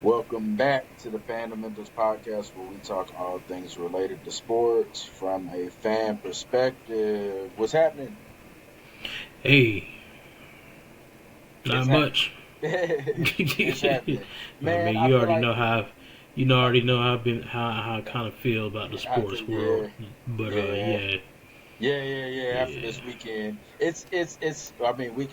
Welcome back to the Fundamentals Podcast, where we talk all things related to sports from a fan perspective. What's happening? Hey, It's not happening. much. It's happening, I man. mean, I you feel already like know how, already know how I kind of feel about the sports world. yeah, But yeah, yeah, yeah. After yeah. this weekend, it's. I mean, we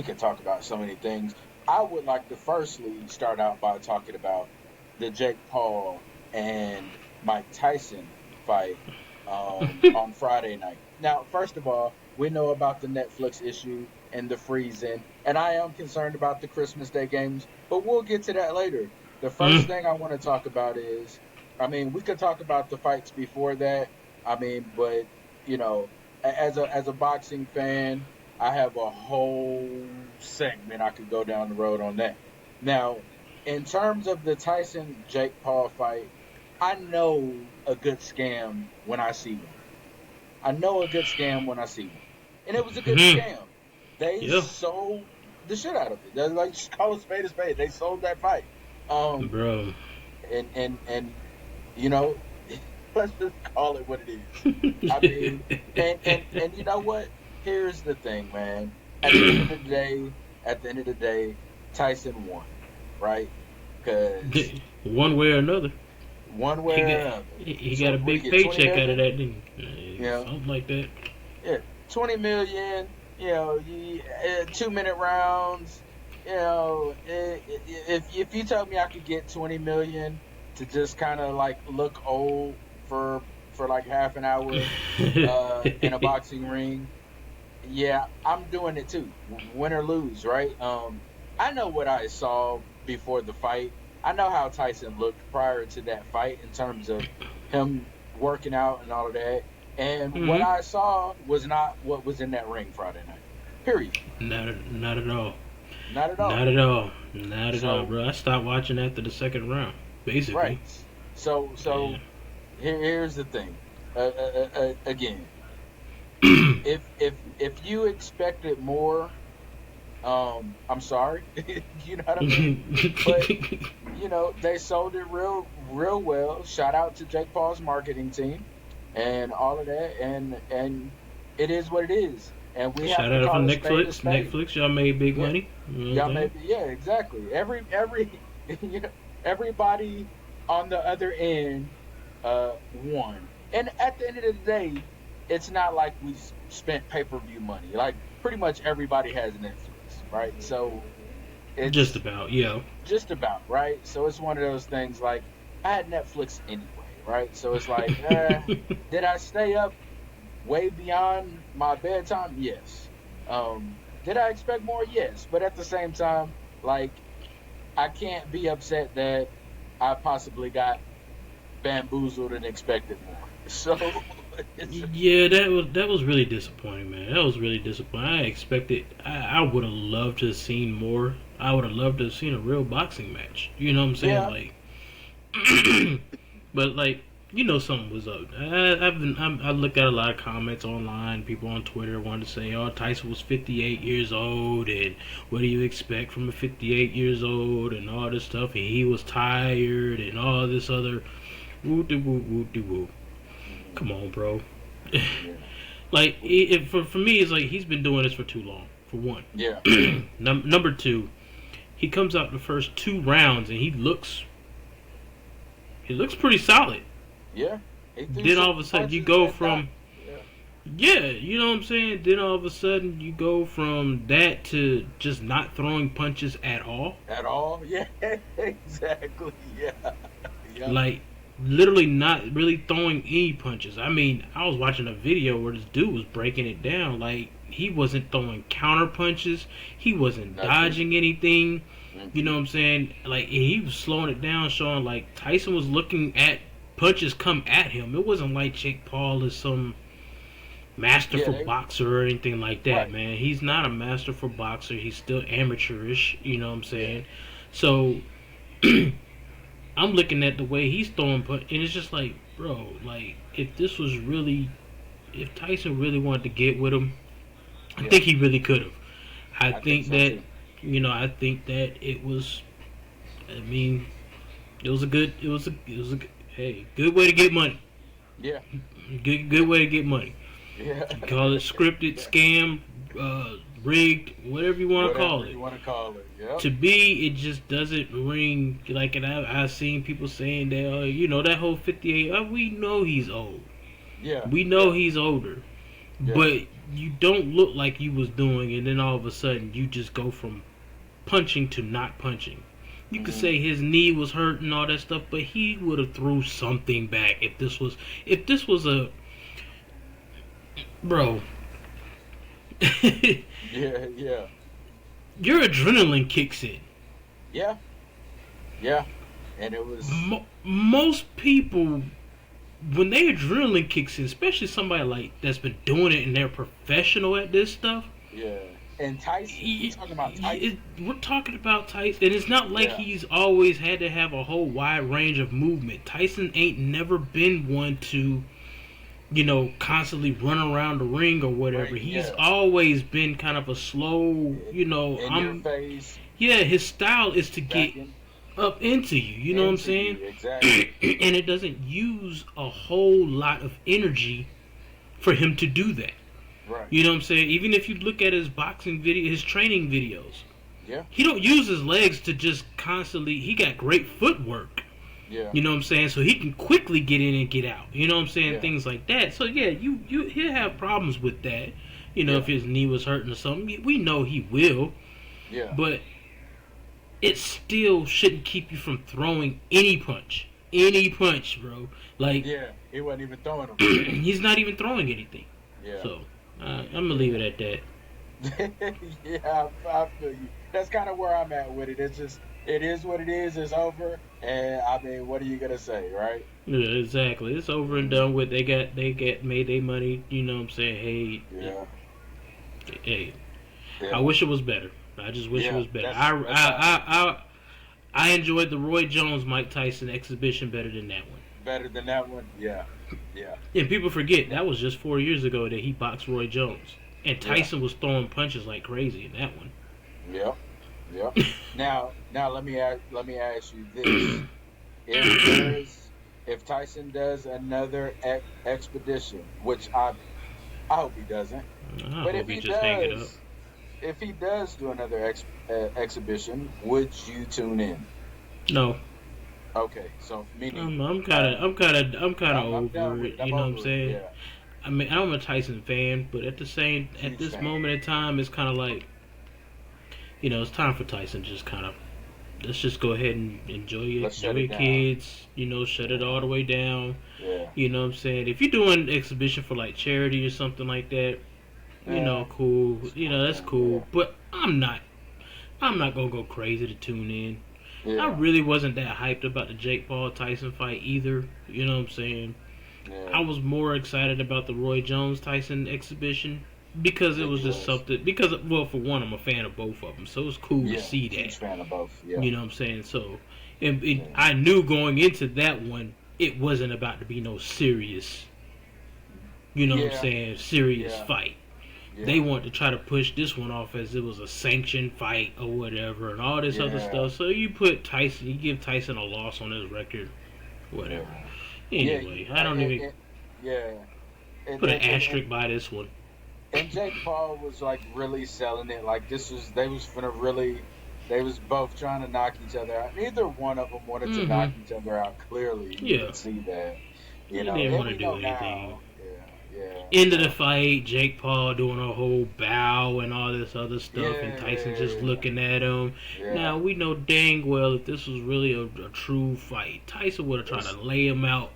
can talk about so many things. I would like to firstly start out by talking about the Jake Paul and Mike Tyson fight on Friday night. Now, first of all, we know about the Netflix issue and the freezing, and I am concerned about the Christmas Day games, but we'll get to that later. The first Mm, thing I want to talk about is, I mean, we could talk about the fights before that. I mean, but you know, as a boxing fan, I have a whole segment I could go down the road on that. Now, in terms of the Tyson Jake Paul fight, I know a good scam when I see one. I know a good scam when I see one. And it was a good mm, scam. They yeah, sold the shit out of it. They're like, just call a spade a spade. They sold that fight. Um bro. and you know, let's just call it what it is. I mean, and you know what? Here's the thing, man. At the end of the day, Tyson won, right? Because One way or another, one way he or got another. he got So a what do you big get? 20 paycheck out of million? that, didn't You he? know, Something like that. yeah, 20 million. 2 minute rounds. If you tell me I could get 20 million to just kind of like look old for like half an hour in a boxing ring, yeah, I'm doing it too. Win or lose, right? I know what I saw before the fight. I know how Tyson looked prior to that fight in terms of him working out and all of that. And what hmm I saw was not what was in that ring Friday night. Period. Not at all. Not at Not all. at all. Not at all, So, bro. I stopped watching after the second round, basically. right. So, Yeah. so here's the thing. Again, if you expected more, I'm sorry. You know what I mean? But they sold it real well. Shout out to Jake Paul's marketing team and all of that, and it is what it is. And we have Shout to out call from a spade a Netflix. spade. Netflix, y'all made big Yeah, money. You know what I'm y'all saying? maybe, yeah, exactly. Every everybody on the other end won. And at the end of the day, it's not like we spent pay-per-view money. Like pretty much everybody has Netflix, right? So Just it's about, yeah. just about, right? So it's one of those things like I had Netflix anyway, right? So it's like, did I stay up way beyond my bedtime? Yes. Did I expect more? Yes. But at the same time, like I can't be upset that I possibly got bamboozled and expected more. So it's Yeah, that was really disappointing, man. That was really disappointing. I expected. I would have loved to have seen more. I would have loved to have seen a real boxing match. You know what I'm saying? yeah, Like, but like, something was up. I looked at a lot of comments online. People on Twitter wanted to say, "Oh, Tyson was 58 years old, and what do you expect from a 58 years old, and all this stuff, and he was tired, and all this other woo de woo woo de woo." mhm, Come on, bro. yeah, Like, for me, it's like he's been doing this for too long. For one, yeah, number two, he comes out the first two rounds and he looks pretty solid. yeah. He threw Then some all of a sudden you punches go that from knocked. Yeah, yeah, you know what I'm saying. Then all of a sudden you go from that to just not throwing punches at all. at all. Yeah, exactly. Yeah, yep. Like literally not really throwing any punches. I mean, I was watching a video where this dude was breaking it down. Like he wasn't throwing counter punches. He wasn't Nothing. dodging anything. You know Mm-mm. what I'm saying? Like he was slowing it down, showing like Tyson was looking at punches come at him. It wasn't like Jake Paul is some Yeah, masterful they boxer or anything like that, right. man. He's not a masterful boxer. He's still amateurish. You know what I'm Yeah, saying? So I'm looking at the way he's throwing, and it's just like, bro, like if this was really, if Tyson really wanted to get with him, I yeah. think he really could have. I I think think so that, too. I think that it was I mean, it was a hey, good way to get money. Yeah, Good way to get money. yeah, You call it scripted, scam, rigged, whatever you want to call whatever it. you want to call it. Yep. To me, it just doesn't ring like. And I've seen people saying that, that whole 58. We know he's old. Yeah, We know yeah, he's older, yeah. but you don't look like you was doing, and then all of a sudden you just go from punching to not punching. You could Hmm. say his knee was hurt and all that stuff, but he would have threw something back if this was a bro. Yeah, yeah, Your adrenaline kicks in. yeah, yeah. And it was, Most people, when their adrenaline kicks in, especially somebody like that's been doing it and they're professional at this stuff, yeah. And Tyson, we talking about Tyson. we're talking about Tyson, and it's not like Yeah, he's always had to have a whole wide range of movement. Tyson ain't never been one to, constantly run around the ring or whatever. ring. He's Yeah, always been kind of a slow, in your face, yeah, his style is to get backing up into you, you know what I'm into saying? you. Exactly. And it doesn't use a whole lot of energy for him to do that. Right. You know what I'm saying? Even if you look at his boxing video, his training videos, Yeah, he don't use his legs to just constantly. He got great footwork. yeah, You know what I'm saying? So he can quickly get in and get out. You know what I'm saying? yeah, Things like that. So yeah, he'll have problems with that. If yeah, his knee was hurting or something, we know he will. yeah, But it still shouldn't keep you from throwing any punch. Any punch, bro. Like, yeah. He wasn't even throwing them. he's not even throwing anything. Yeah. So, I'm going to leave it at that. Yeah, I feel you. That's kind of where I'm at with it. It's just, it is what it is. It's over, and I mean, what are you gonna say, right? Yeah, exactly. It's over and done with. They made their money. You know what I'm saying? Yeah, Hey, I yeah, wish it was better. I just wish it yeah. was better. That's how I enjoyed the Roy Jones Mike Tyson exhibition better than that one. better than that one. Yeah, yeah, And people forget that was just 4 years ago that he boxed Roy Jones, and yeah, Tyson was throwing punches like crazy in that one. yeah, yeah. Now let me ask you this: if there's if Tyson does another expedition, which I hope he doesn't, I but hope he just hang it up. if he does do another exhibition, would you tune in? No, Okay, so me neither. I'm kind of I'm done over with it. it. I'm You know what I'm over it. saying? Yeah, I mean, I'm a Tyson fan, but at huge this fan. moment in time, it's kind of like, it's time for Tyson. To just kind of let's just go ahead and Let's enjoy shut it your down. kids. Shut it all the way down. Yeah, You know what I'm saying? If you're doing an exhibition for like charity or something like that, yeah, cool. it's one That's thing. Yeah, cool. But I'm not. I'm not gonna go crazy to tune in. I yeah, really wasn't that hyped about the Jake Paul Tyson fight either. You know what I'm saying? I yeah. was more excited about the Roy Jones Tyson exhibition because it It was just was. something. Because, well, for one, I'm a fan of both of them, so it's cool to Yeah, see that. huge fan of both. Yeah, You know what I'm saying? So, and yeah, I knew going into that one, it wasn't about to be no serious. You know what I'm yeah, saying? Serious yeah, fight. They yeah, want to try to push this one off as it was a sanctioned fight or whatever, and all this other yeah, stuff. So you put Tyson, you give Tyson a loss on his record, whatever. yeah, yeah. Anyway, I don't even Yeah, and, put an and, and, and asterisk by this one. and Jake Paul was like really selling it. Like this was they was finna really. They was both trying to knock each other out. Neither one of them wanted to knock Hmm. each other out. Clearly, you Yeah, could see that. they didn't And want to we do know anything. now. Yeah, yeah. End of the So fight, Jake Paul doing a whole bow and all this other stuff, and Tyson just yeah, looking at him. yeah. Now we know dang well if this was really a true fight, Tyson would have tried It's to lay him out,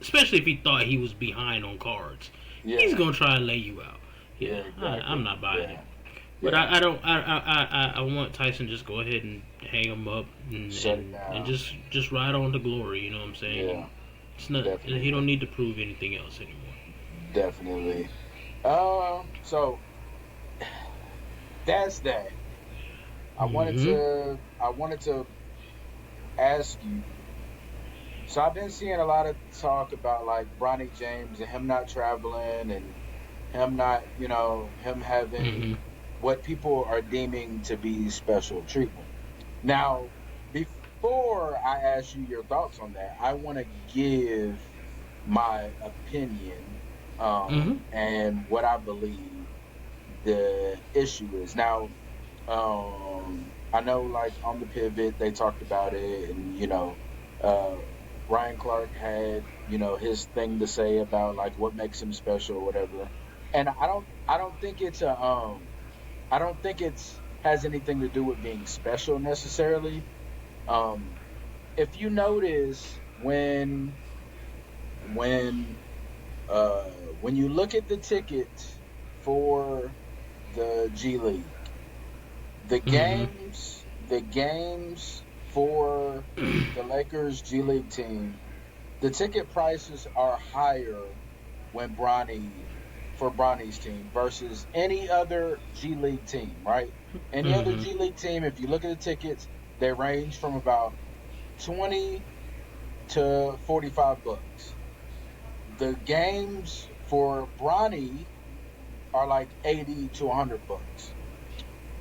especially if he thought he was behind on cards. He's yeah, gonna try and lay you out. yeah, Yeah, I'm exactly. not buying it. Yeah, But yeah. I don't. I want Tyson just go ahead and hang him up and, Shut it and down. just ride on to glory. You know what I'm saying? Yeah, It's not. He don't definitely, need to prove anything else anymore. definitely. So that's that. Hmm. I wanted to ask you. So I've been seeing a lot of talk about like Bronny James and him not traveling and him not, him having Hmm. what people are deeming to be special treatment. Now, bef- before I ask you your thoughts on that, I want to give my opinion Mm-hmm. and what I believe the issue is. Now, I know like on the pivot they talked about it, and uh, Ryan Clark had his thing to say about like what makes him special or whatever. And I don't think I don't think it's has anything to do with being special necessarily. Um, if you notice when uh when you look at the tickets for the G League, Mm-hmm. the games for the Lakers G League team, the ticket prices are higher when Bronny's team versus any other G League team, right? Any other Mm-hmm. G League team, if you look at the tickets, they range from about 20 to $45. The games for Bronny are like 80 to $100.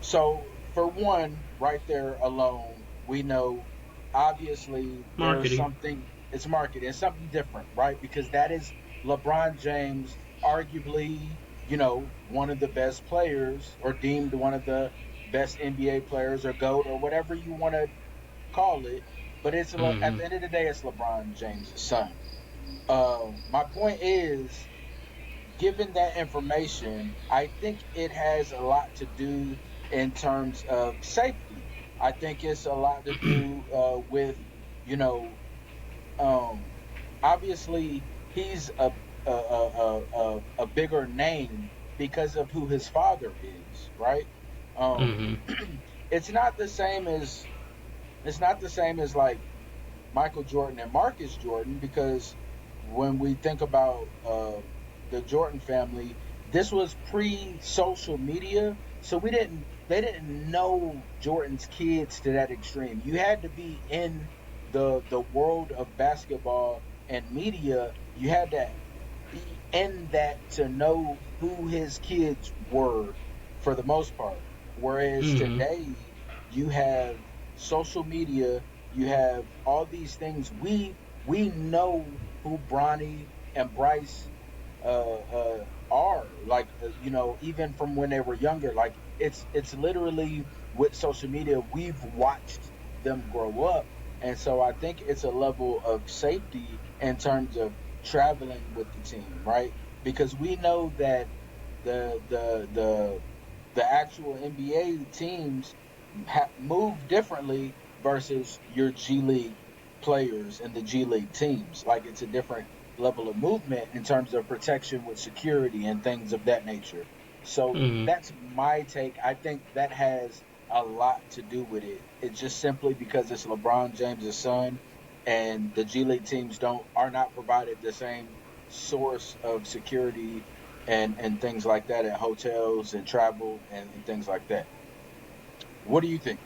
So for one, right there alone, we know obviously there's Marketing. something. It's marketing. It's something different, right? Because that is LeBron James, arguably, one of the best players, or deemed one of the best NBA players, or GOAT, or whatever you want to call it. But at Mm-hmm. the end of the day, it's LeBron James' son. My point is, given that information, I think it has a lot to do in terms of safety. I think it's a lot to do with, you know, um, obviously he's a bigger name because of who his father is, right? Um, Mm-hmm. it's not the same as like Michael Jordan and Marcus Jordan, because when we think about the Jordan family, this was pre-social media, so they didn't know Jordan's kids to that extreme. You had to be in the world of basketball and media. You had to be in that to know who his kids were for the most part. Whereas Mm-hmm. today you have social media, you have all these things. We know who Bronny and Bryce are, like, even from when they were younger. Like, it's literally, with social media, we've watched them grow up. And so I think it's a level of safety in terms of traveling with the team, right? Because we know that the actual NBA teams move differently versus your G League players and the G League teams. Like, it's a different level of movement in terms of protection with security and things of that nature. So Mm-hmm. that's my take. I think that has a lot to do with it. It's just simply because it's LeBron James' son, and the G League teams don't are not provided the same source of security and things like that at hotels and travel and things like that. What do you think?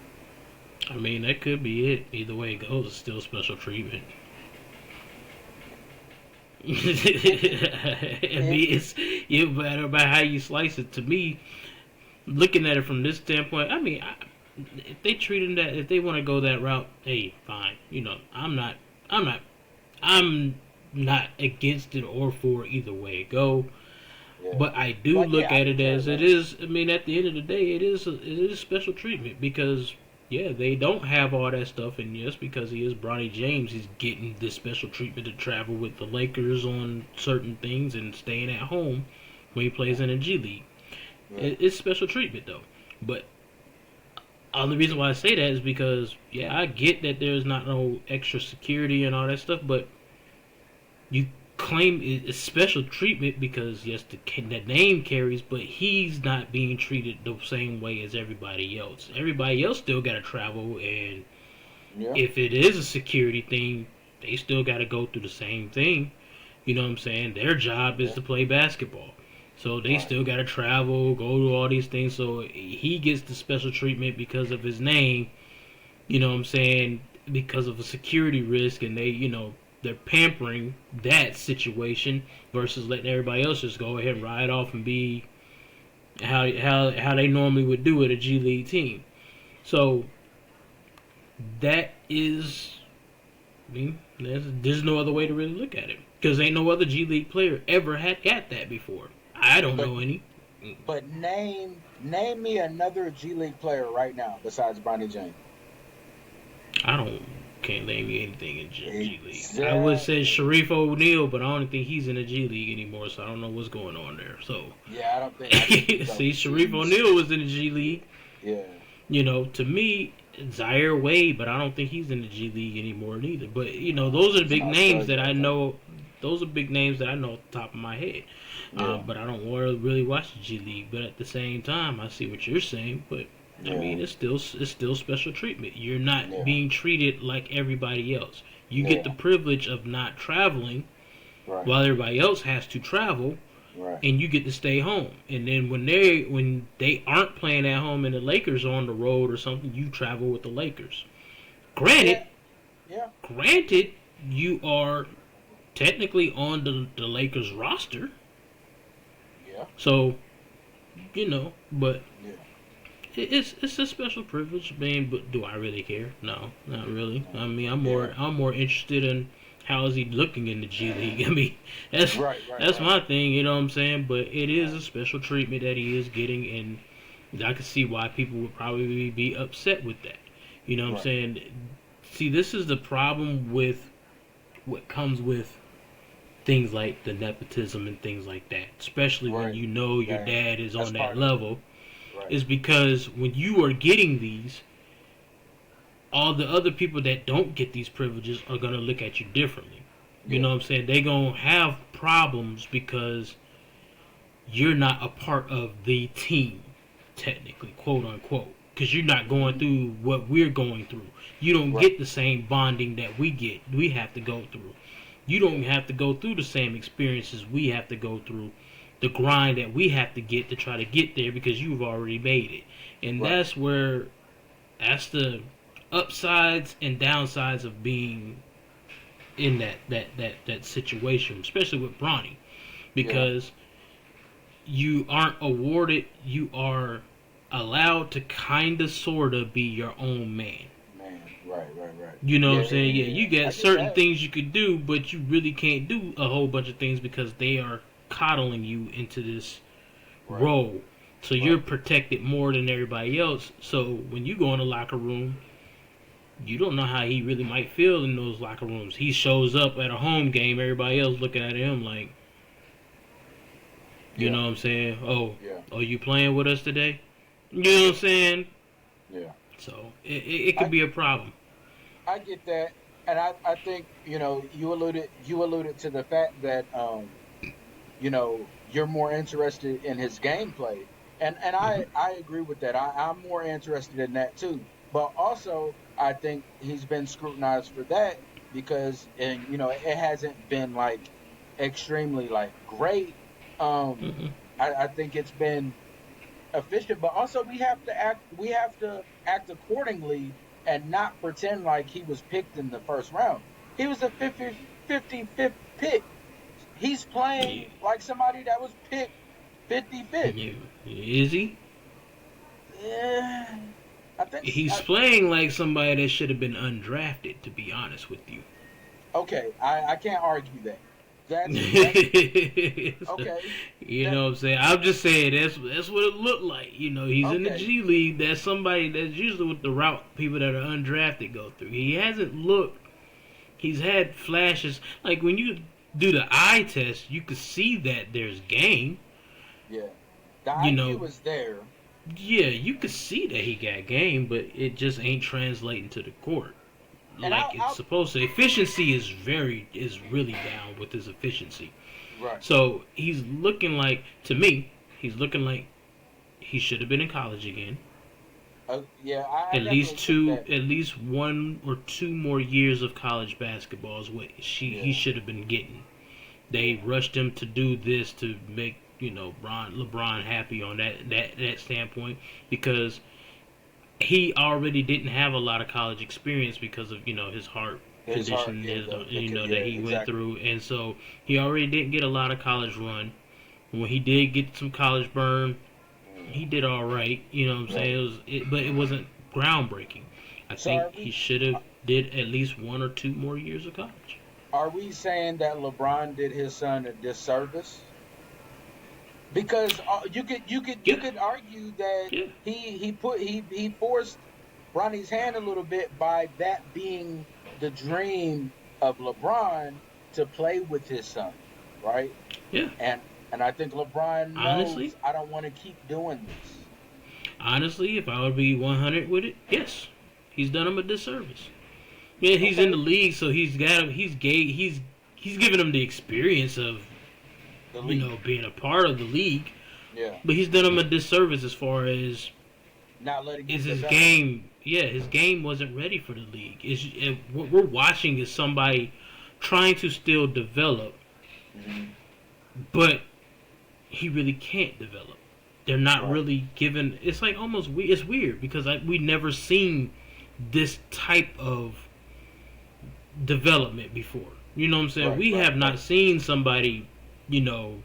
I mean, that could be it. Either way it goes, it's still special treatment. I It, mean, it's you matter about how you slice it. To me, looking at it from this standpoint, I mean, if they treat him that, if they want to go that route, hey, fine. I'm not, I'm not against it or for either way it go. yeah. But I do Like, look yeah, I at could it care as it less. is. I mean, at the end of the day, it is special treatment because yeah, they don't have all that stuff, and yes, because he is Bronny James, he's getting this special treatment to travel with the Lakers on certain things and staying at home when he plays Yeah, in a G League. yeah, It's special treatment though. But only reason why I say that is because yeah, I get that there's not no extra security and all that stuff, but you claim it's special treatment because yes, the name carries, but he's not being treated the same way as everybody else. Everybody else still got to travel, and yeah, if it is a security thing, they still got to go through the same thing. You know what I'm saying? Their job is yeah. to play basketball. So they Right. still got to travel, go to all these things. So he gets the special treatment because of his name, you know what I'm saying, because of a security risk, and they're pampering that situation versus letting everybody else just go ahead and ride off and be how they normally would do at a G League team. So that is, I mean, there's no other way to really look at it because ain't no other G League player ever had got that before. I don't But know any. but name me another G League player right now besides Bronny James. I don't can't name you anything in G League. I would say Exactly. Sharif O'Neal, but I don't think he's in the G League anymore, so I don't know what's going on there. So, Yeah, I think he's see, Sharif overseas. O'Neal was in the G League. Yeah. To me, Zaire Wade, but I don't think he's in the G League anymore neither. But those are He's in big names that Australia, I I think. know. Those are big names that I know off the top of my head. Yeah. But I don't want to really watch the G League. But at the same time, I see what you're saying. But I Yeah. mean, it's still special treatment. You're not Yeah. being treated like everybody else. You get the Yeah. privilege of not traveling Right. while everybody else has to travel, Right. and you get to stay home. And then when they aren't playing at home and the Lakers are on the road or something, you travel with the Lakers. Granted, Yeah. Yeah. granted, you are technically on the Lakers roster, Yeah. so but Yeah. it's a special privilege. Man, but do I really care? No, not really. I mean, Yeah. I'm more interested in how is he looking in the G League. I mean, that's Right. Right. that's Right. my thing. You know what I'm saying? But it is Right. a special treatment that he is getting, and I can see why people would probably be upset with that. You know what I'm Right. saying? See, this is the problem with what comes with things like the nepotism and things like that, especially when Right. you know your That, dad is that's on that part of it. level, Right. is because when you are getting these, all the other people that don't get these privileges are going to look at you differently. You Yeah. know what I'm saying? They're going to have problems because you're not a part of the team, technically, quote unquote. Because you're not going Hmm. through what we're going through. You don't Right. get the same bonding that we have to go through. You don't Yeah. have to go through the same experiences we have to go through, the grind that we have to get to try to get there because you've already made it. And Right. that's the upsides and downsides of being in that situation, especially with Bronny, Yeah. because you aren't awarded, you are allowed to kind of sort of be your own man. Man. Right. Right. Right. You know what Yeah. I'm Yeah. saying? Yeah, Yeah. you Yeah. I got get certain that. things you could do, but you really can't do a whole bunch of things because they are coddling you into this Right. role. So you're Right. protected more than everybody else. So when you go in the locker room, you don't know how he really might feel in those locker rooms. He shows up at a home game, everybody else looking at him like, you Yeah. know what I'm saying? Oh, Yeah. you playing with us today? You know what I'm saying? Yeah. So it could I be a problem. I get that, and I think you alluded to the fact that you're more interested in his gameplay, and Hmm. I agree with that. I'm more interested in that too. But also, I think he's been scrutinized for that because, and it hasn't been like extremely like great. Um, Hmm. I think it's been efficient, but also we have to act accordingly and not pretend like he was picked in the first round. He was a 55th pick. He's Yeah. playing like somebody that was picked 55th. Yeah. Is he? Yeah, I think. He's playing like somebody that should have been undrafted, to be honest with you. Okay, I can't argue that. That's So, okay. you That know what I'm saying? I'm just saying that's what it looked like. He's in the okay. G League. That's somebody that's usually what the route people that are undrafted go through. He hasn't looked. He's had flashes. Like when you do the eye test, you can see that there's game. Yeah, the You IQ know, is there. yeah, you can see that he got game, but it just ain't translating to the court And like it's supposed to. Efficiency is really down with his efficiency. right. So he's looking like, to me, he's looking like he should have been in college again. Yeah, I definitely think that. At least one or two more years of college basketball is what he Yeah, should have been getting. They yeah, rushed him to do this to make LeBron happy on that standpoint because he already didn't have a lot of college experience because of his heart his heart. condition Yeah, that yeah, he went exactly. through, and so he already didn't get a lot of college run. When he did get some college burn, he Mm, did all right. You know what I'm saying? right. But it wasn't groundbreaking. I So think he should have did at least 1 or 2 more years of college. are we saying that LeBron did his son a disservice? Because you Yeah, could argue that yeah. he forced Bronny's hand a little bit by that being the dream of LeBron to play with his son, right? Yeah, And I think LeBron knows honestly, I don't want to keep doing this. honestly, if I would be 100 with it, yes, he's done him a disservice. Yeah, he's in the Okay, league, so he's got him. He's gay. He's giving him the experience of the league, being a part of the league, yeah, but he's done him a disservice as far as not letting is him his develop. game. Yeah, his game wasn't ready for the league. What we're watching is somebody trying to still develop, Hmm. but he really can't develop. They're not Right, really given. It's like almost it's weird because we never seen this type of development before. You know what I'm saying? right, We right, have not right. seen somebody, you know,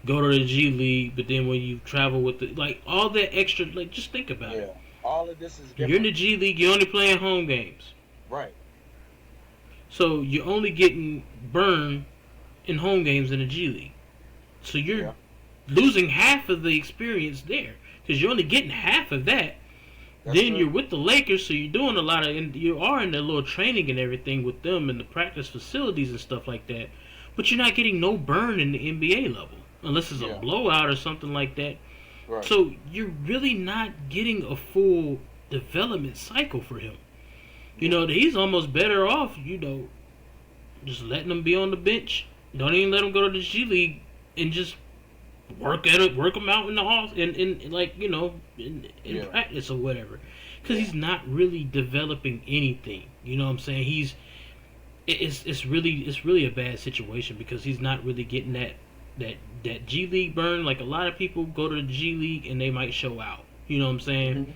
go to the G League, but then when you travel with the like all that extra, like just think about it. Yeah, all of this is You're in the different. G League, you're only playing home games, Right. so you're only getting burned in home games in the G League. So you're Yeah, losing half of the experience there because you're only getting half of that. that's Then true. you're with the Lakers, so you're doing a lot of, and you are in the little training and everything with them and the practice facilities and stuff like that. But you're not getting no burn in the NBA level unless it's a Yeah, blowout or something like that. right. So you're really not getting a full development cycle for him. You Yeah, know, he's almost better off, just letting him be on the bench. Don't even let him go to the G League and just work at it, work him out in the off, in like in yeah, practice or whatever, because yeah, he's not really developing anything. You know what I'm saying? It's really a bad situation because he's not really getting that that G League burn. Like a lot of people go to the G League and they might show out. You know what I'm saying? hmm,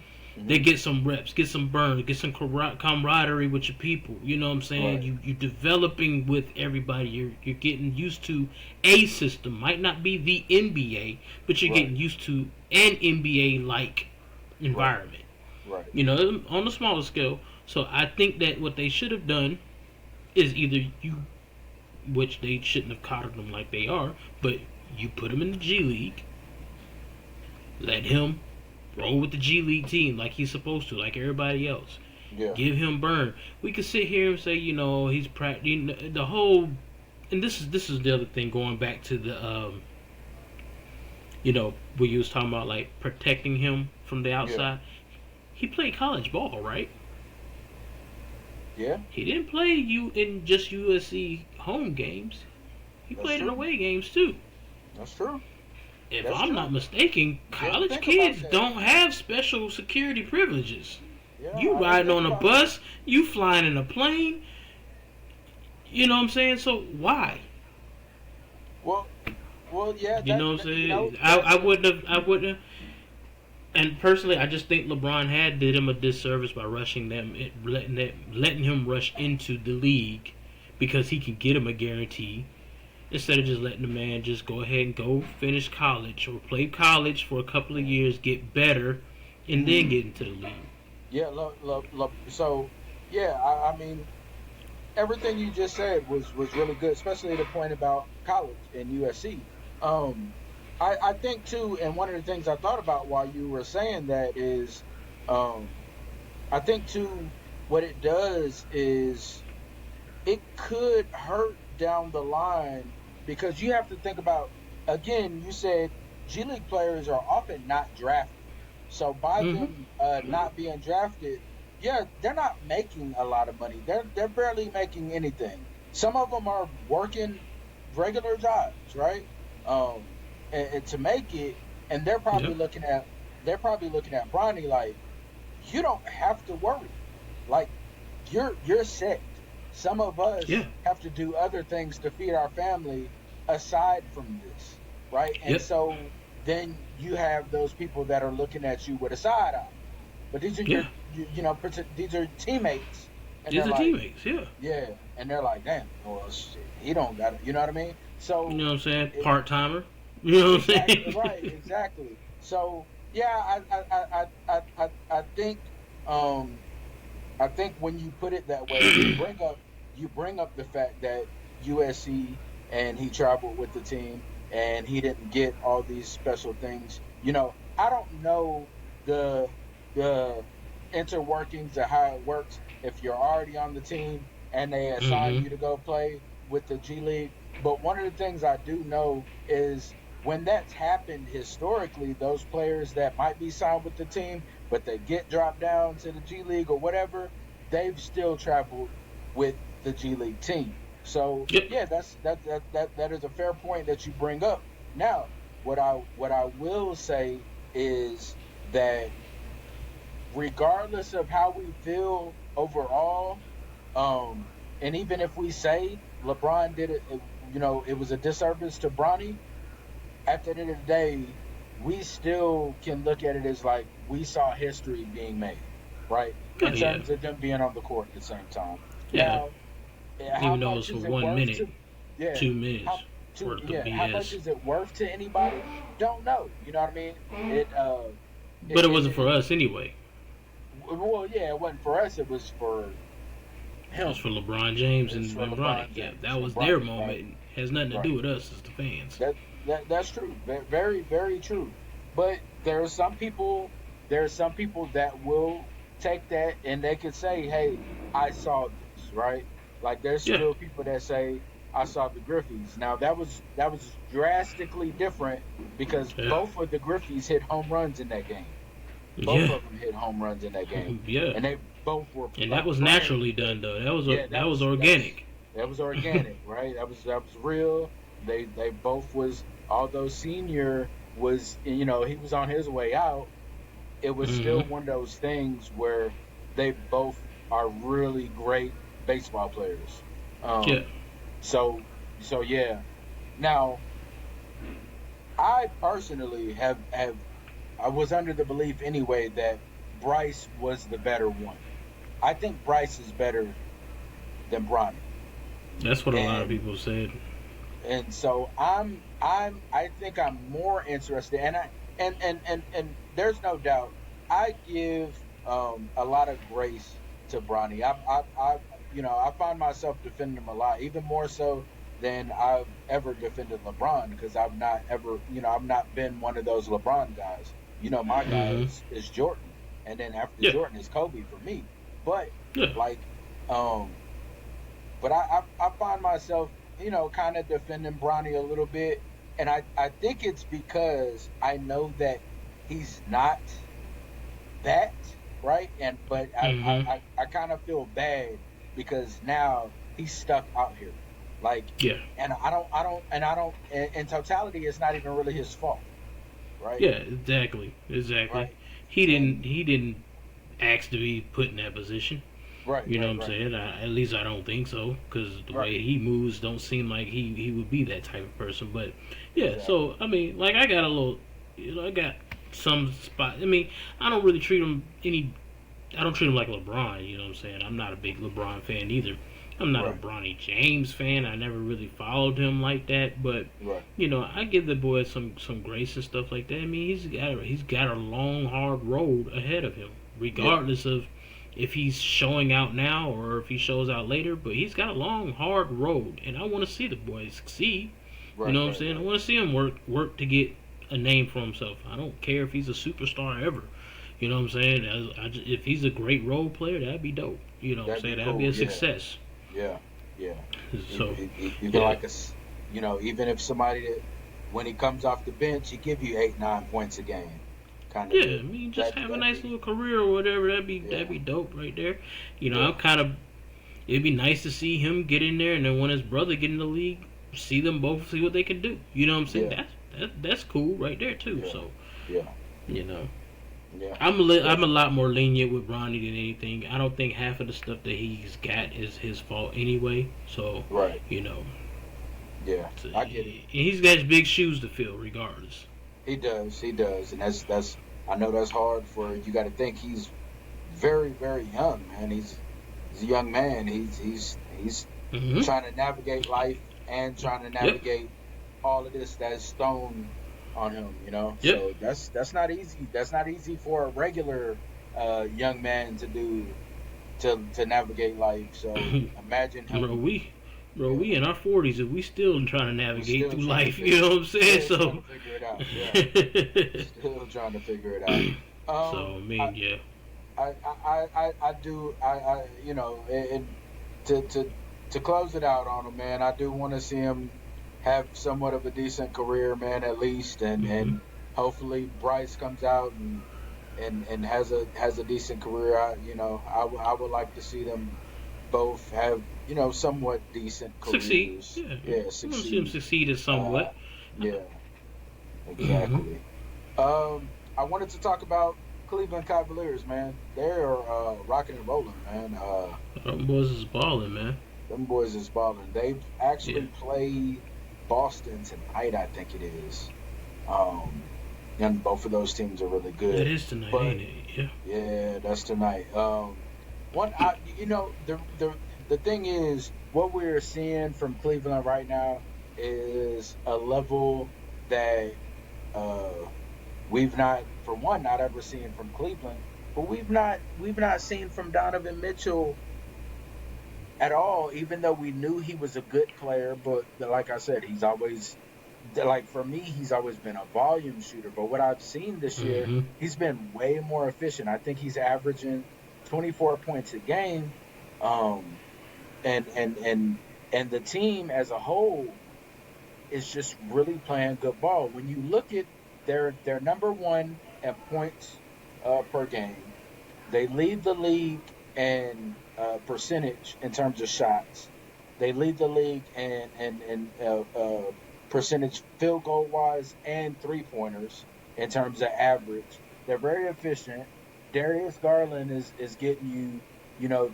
They hmm, get some reps, get some burn, get some camaraderie with your people. You know what I'm saying? right, You're developing with everybody. You're getting used to a system. Might not be the NBA, but you're right, getting used to an NBA like right, environment. right. On a smaller scale. So I think that what they should have done is either which they shouldn't have coddled them like they are, but you put him in the G League, let him roll with the G League team like he's supposed to, like everybody else. Yeah, Give him burn. We could sit here and say, he's practicing the whole. And this is the other thing going back to the where you was talking about like protecting him from the yeah, outside. He played college ball, right? yeah. He didn't play you in just USC home games. He That's played in true. away games too. That's true. If That's I'm not true. mistaken, Didn't college think about kids that. don't have special security privileges. Yeah, You I didn't riding think on a about that. bus, you flying in a plane. You know what I'm saying? So why? Well, well, yeah. You know what I'm You know saying? I that's wouldn't have. I wouldn't have. And personally, I just think LeBron had did him a disservice by rushing them, letting him rush into the league because he can get him a guarantee instead of just letting the man just go ahead and go finish college or play college for a couple of years, get better, and then mm, get into the league. yeah. So yeah, I mean everything you just said was really good, especially the point about college and USC. Um, I think too, and one of the things I thought about while you were saying that is, um, I think too, what it does is it could hurt down the line because you have to think about again. You said G League players are often not drafted, so by Mm-hmm. them not being drafted, yeah, they're not making a lot of money. They're barely making anything. Some of them are working regular jobs, right? Um, and to make it, and Yep. they're probably looking at Bronny like you don't have to worry, like you're set. Some of us Yeah. have to do other things to feed our family aside from this, right? And Yep. so then you have those people that are looking at you with a side eye. But these are Yeah. these are teammates, and they're These are like, teammates. Yeah. yeah, and they're like, damn, well, shit, he don't got it. You know what I mean? You So know what I'm saying? it, Part timer. You know what I'm exactly right, saying? exactly. So yeah, I think um I think when you put it that way, you bring up the fact that USC and he traveled with the team and he didn't get all these special things. I don't know the interworkings of how it works if you're already on the team and they assign Mm-hmm. you to go play with the G League. But one of the things I do know is when that's happened historically, those players that might be signed with the team but they get dropped down to the G League or whatever, they've still traveled with the G League team. So Yep. yeah, that is a fair point that you bring up. Now, what I will say is that regardless of how we feel overall, and even if we say LeBron did it was a disservice to Bronny, at the end of the day, we still can look at it as like we saw history being made, right? Oh In yeah. terms of them being on the court at the same time. Yeah. Now, how Even though much it's for is it one worth minute, to? Yeah, 2 minutes how to? worth of Yeah, how much BS. is it worth to anybody? Don't know. You know what I mean? It. But it wasn't It for us anyway. well, yeah, it wasn't for us. It was for It was him. for LeBron James It's and, for and Bronny. LeBron Yeah, James that and was their Bronny, right? moment. It has nothing to Right. do with us as the fans. That's true. Very, very true. But there are some people that will take that and they could say, "Hey, I saw this," right? Like there's Yeah. still people that say, "I saw the Griffeys." Now that was drastically different because Yeah. both of the Griffeys hit home runs in that game. Both Yeah. of them hit home runs in that game, Yeah. and they both were And that like was prime. naturally done though. That was Yeah, that was that was organic. that was organic, right? That was real. They both was, although senior was, he was on his way out, it was Hmm. still one of those things where they both are really great baseball players. Yeah. Um so so yeah. Now, I personally have I was under the belief anyway that Bryce was the better one. I think Bryce is better than Bronny. That's what a lot of And people said. so I think I'm more interested, and there's no doubt I give a lot of grace to Bronny. I find myself defending him a lot, even more so than I've ever defended LeBron, because I've not been one of those LeBron guys. My guy Hmm. is Jordan, and then after Yeah. Jordan is Kobe for me. But Yeah. like um but I find myself, kind of defending Bronny a little bit, and I think it's because I know that he's not that, right, and but I I Hmm. I, I kind of feel bad because now he's stuck out here, like, Yeah. and I don't, in totality, it's not even really his fault, right, Yeah. Exactly. Exactly. right, He didn't. and He didn't ask to be put in that position. right, You know what right, I'm right, saying? At least I don't think so, because the right, way he moves don't seem like he would be that type of person. But yeah, exactly, so I mean, like I got a little, I got some spot. I mean, I don't really treat him any. I don't treat him like LeBron. You know what I'm saying? I'm not a big LeBron fan either. I'm not a right, Bronny James fan. I never really followed him like that. But right, I give the boy some grace and stuff like that. I mean, he's got a long hard road ahead of him, yeah, regardless of if he's showing out now or if he shows out later. But he's got a long hard road, and I want to see the boy succeed. You right, know what I'm right, saying? I right, want to see him work to get a name for himself. I don't care if he's a superstar ever. You know what I'm saying? If he's a great role player, that'd be dope. You know what I'm that'd be saying? That'd be cool, a yeah. success. Yeah, yeah. So, Even yeah. like even if somebody that when he comes off the bench, he give you 8, 9 points a game, kind of Yeah, I deal. mean, just That have a that'd nice be, little career or whatever. That'd yeah, be dope right there. I'm yeah, kind of. It'd be nice to see him get in there, and then when his brother get in the league, see them both see what they can do. You know what I'm saying? yeah, That's cool right there too. yeah, So yeah, you know, yeah. I'm a Definitely. lot more lenient with Bronny than anything. I don't think half of the stuff that he's got is his fault anyway. So Right. you know, Yeah, I get it. he's got big shoes to fill, regardless. He does. He does, and that's. I know that's hard for you. Got to think he's very, very young, man. He's a young man. He's Hmm. trying to navigate life and trying to Yep. navigate all of this that's thrown on him, Yep. so that's not easy. That's not easy for a regular young man to do. to navigate life. So imagine bro, him. Yeah, we in our 40s and we still trying to we're navigate still through trying to life. You figure, know what I'm saying? still trying So, to figure it out. Yeah, still trying to figure it out. so I I mean, yeah, I do you know to to to close it out on him, man. I do want to see him have somewhat of a decent career, man, at least, hmm and hopefully Bryce comes out and has a decent career. I would like to see them both have somewhat decent succeed. careers. Yeah, Yeah, I want to see him succeed. succeed in Uh, somewhat. yeah, Mm-hmm. exactly. I wanted to talk about Cleveland Cavaliers, man. They're rocking and rolling, man. Them boys is balling, man. Them boys is balling. They Yeah, actually play Boston tonight, I think it is. Um, and both of those teams are really that good. is tonight, But ain't it? Yeah. yeah, that's tonight. One, the thing is, what we're seeing from Cleveland right now is a level that uh we've not, for one, not ever seen from Cleveland, but we've not seen from Donovan Mitchell at all. Even though we knew he was a good player, but like I said, he's always like for me, he's always been a volume shooter. But what I've seen this year, Mm-hmm. he's been way more efficient. I think he's averaging 24 points a game, um, and and and and the team as a whole is just really playing good ball. When you look at their number one at points per game, they lead the league in percentage in terms of shots. They lead the league in percentage field goal wise and 3 pointers in terms of average. They're very efficient. Darius Garland is getting you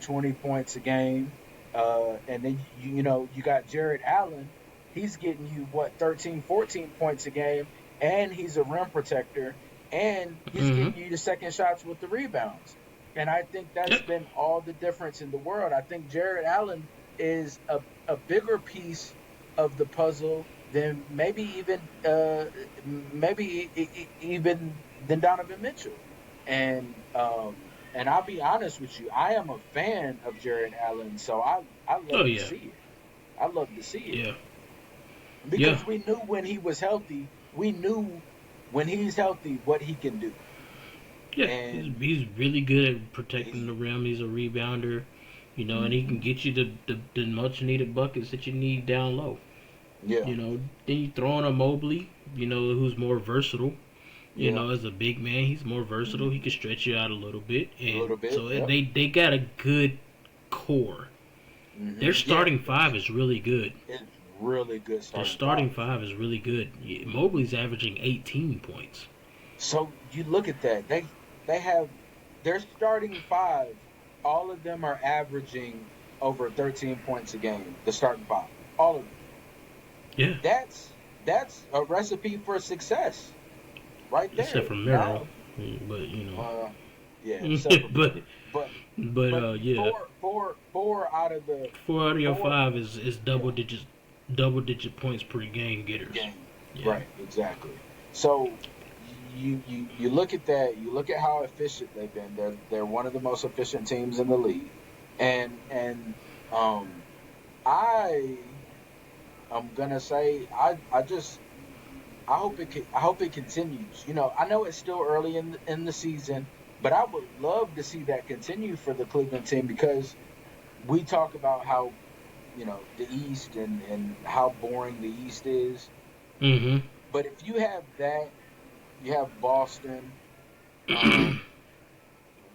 20 points a game, and then you got Jared Allen. He's getting you what 13, 14 points a game, and he's a rim protector, and he's Mm-hmm. getting you the second shots with the rebounds. And I think that's Yep. been all the difference in the world. I think Jared Allen is a bigger piece of the puzzle than even than Donovan Mitchell. And I'll be honest with you, I am a fan of Jared Allen, so I Oh love to yeah, see it. I love to see it yeah, yeah, because we knew when he was healthy, we knew when he's healthy what he can do. yeah. And He's really good at protecting he's the rim. He's a rebounder, and he can hmm get you the much needed buckets that you need down low. yeah, Then you throw in a Mobley, who's more versatile. yeah, As a big man, he's more versatile. He can hmm stretch you out a little bit, a and little bit, so yep, they got a good core. Their yeah. starting five is really good. It's really good Their starting starting five. five is really good. Yeah, Mobley's averaging 18 points. So you look at that, they have their starting five. All of them are averaging over 13 points a game. The starting five, all of them. Yeah, That's a recipe for success right except there. for Merrill, Now, but uh, yeah, except for but Merrill, but yeah, four out of the 4 4 out of your 5 is yeah double digit points per game getters. game, Yeah. right, exactly. So you look at that, you look at how efficient they've been. They're one of the most efficient teams in the league, and um I am gonna say I hope it continues. I know it's still early in the season, but I would love to see that continue for the Cleveland team because we talk about how the East and how boring the East is. Mm-hmm. But if you have that, you have Boston. Um,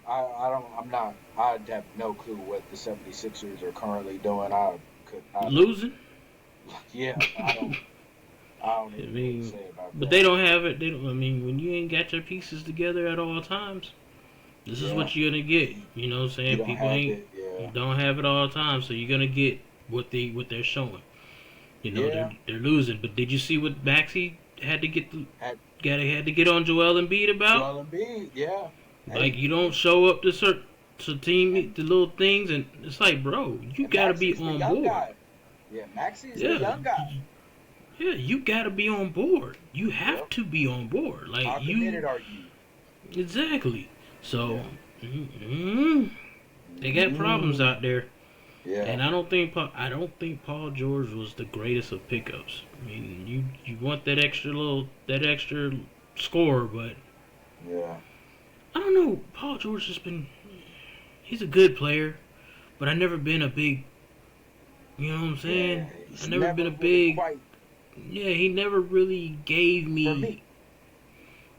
I don't. I'm not. I have no clue what the 76ers are currently doing. I don't. Losing. Yeah, I don't. I don't I even know what to mean, say about but they that. don't have it. They don't. I mean, when you ain't got your pieces together at all times, this is Yeah, what you're gonna get. you, You know what I'm you saying? don't People have ain't it. Yeah, don't have it all the time, so you're gonna get what they're showing. yeah. They're losing. But did you see what Maxie had to get Had had to get on Joel Embiid about? Joel Embiid. Yeah. Like Hey, you don't show up to certain to team the little things, and it's like, bro, you and gotta be Maxie's the on young board. guy. Yeah, Maxie's the Yeah, young guy. yeah, you gotta be on board. You have Yep. to be on board. Like How you committed are you? exactly. So, Yeah. mm, They got problems out there. Yeah. And I don't think Paul George was the greatest of pickups. I mean, you want that extra score, but Yeah. I don't know. Paul George has been he's a good player, but I never been a big, you know what I'm Yeah. saying? I He's never been never a really big, quite yeah. He never really gave for me, me.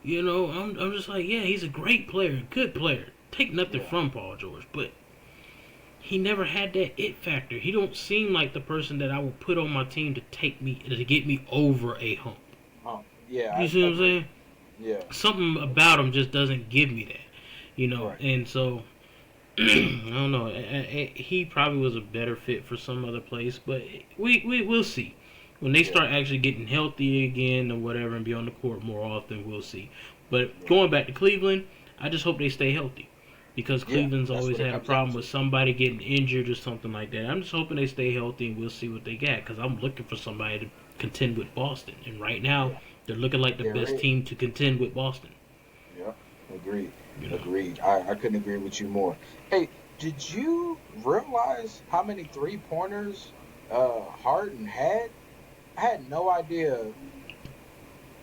you know. I'm just like, yeah, he's a great player, good player. Take nothing Yeah. from Paul George, but he never had that it factor. He don't seem like the person that I would put on my team to get me over a hump. Yeah, You see I what I'm agree. saying? Yeah. Something about Agree. him just doesn't give me that, you know. Right. And so I don't know. He probably was a better fit for some other place, but we'll see. When they Yeah. start actually getting healthy again or whatever and be on the court more often, we'll see. But Yeah. going back to Cleveland, I just hope they stay healthy because Yeah. Cleveland's That's always what it had a comes down problem to. with somebody getting injured or something like that. I'm just hoping they stay healthy and we'll see what they got because I'm looking for somebody to contend with Boston. And right now, Yeah. they're looking like the They're best it. team to contend with Boston. Yeah. Agreed. You know, Agreed. I couldn't agree with you more. Hey, did you realize how many 3 pointers Harden had? I had no idea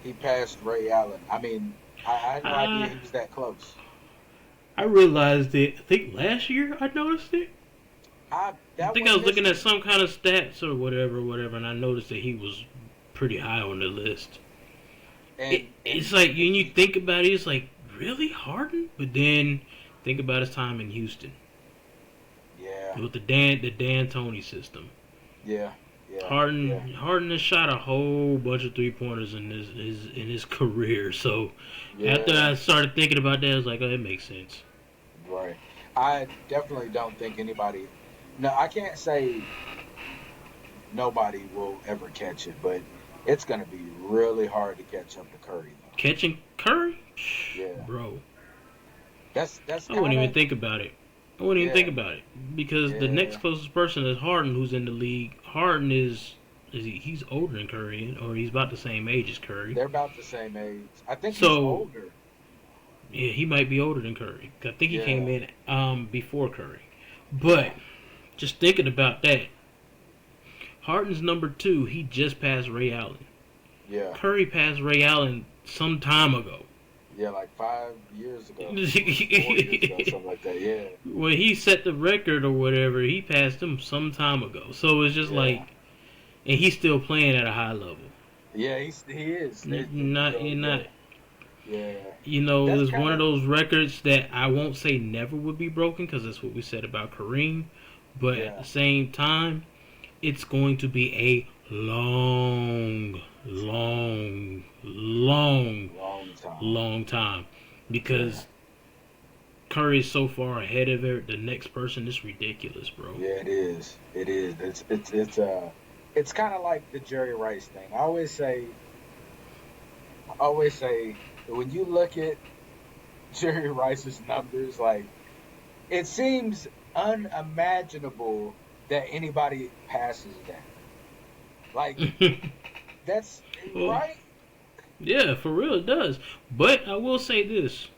he passed Ray Allen. I mean, I had no idea I he was that close. I realized it. I think last year I noticed it. I I that think I one was looking missed at me. some kind of stats or whatever, and I noticed that he was pretty high on the list. And It's and like when if you you think about it, it's like really Harden, but then think about his time in Houston yeah, with the Dan Tony system. yeah, yeah, yeah, Harden has shot a whole bunch of 3 pointers in his career. So after yeah, I started thinking about that, I was like, oh, it makes sense. right. I definitely don't think anybody. No, I can't say nobody will ever catch it, but it's gonna be really hard to catch up to Curry though. Catching Curry, Yeah, bro. that's I wouldn't kind even of think about it. I wouldn't even think yeah, about it because the next yeah. closest person is Harden, who's in the league. Harden he's older than Curry, or he's about the same age as Curry. They're about the same age. I think he's So older. yeah, he might be older than Curry. I think he came Yeah, in before Curry. yeah, But just thinking about that, Harden's number two. He just passed Ray Allen. yeah, Curry passed Ray Allen some time ago. yeah. Like 5 years ago, or 4 years ago, something like that. Yeah, When he set the record or whatever, he passed him some time ago. So it's just yeah. like, and he's still playing at a high level. Yeah, he is. You're not. Yeah, You know, that's it's kind one of of those records that I won't say never would be broken because that's what we said about Kareem. But at yeah, the same time, it's going to be a long, long, long, long time. long time Yeah, because Curry is so far ahead of it. The next person is ridiculous, bro. yeah, it is. It is. It's kind of like the Jerry Rice thing. I always say when you look at Jerry Rice's numbers, like it seems unimaginable that anybody passes that. Like that's Well, right. yeah, for real, it does. But I will say this: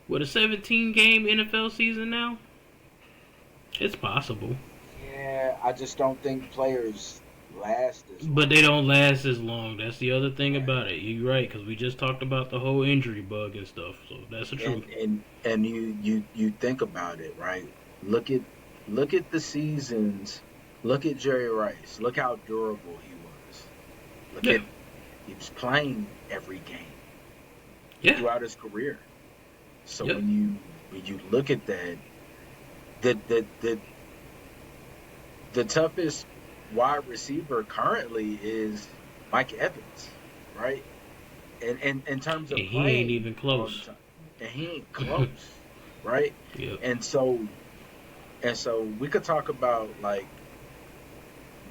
with a 17 game NFL season now, it's possible. Yeah, I just don't think players last as But long. they don't last as long. That's the other thing Right. about it. You're right, because we just talked about the whole injury bug and stuff. So that's the truth. And you think about it, right? Look at look at the seasons. Look at Jerry Rice. Look how durable he was. Look Yeah, at he was playing every game yeah, throughout his career. So yep. when you look at that, the the the the toughest wide receiver currently is Mike Evans, right? And in terms And of he ain't playing even all the close. time, and he ain't close, right? Yep. And so we could talk about like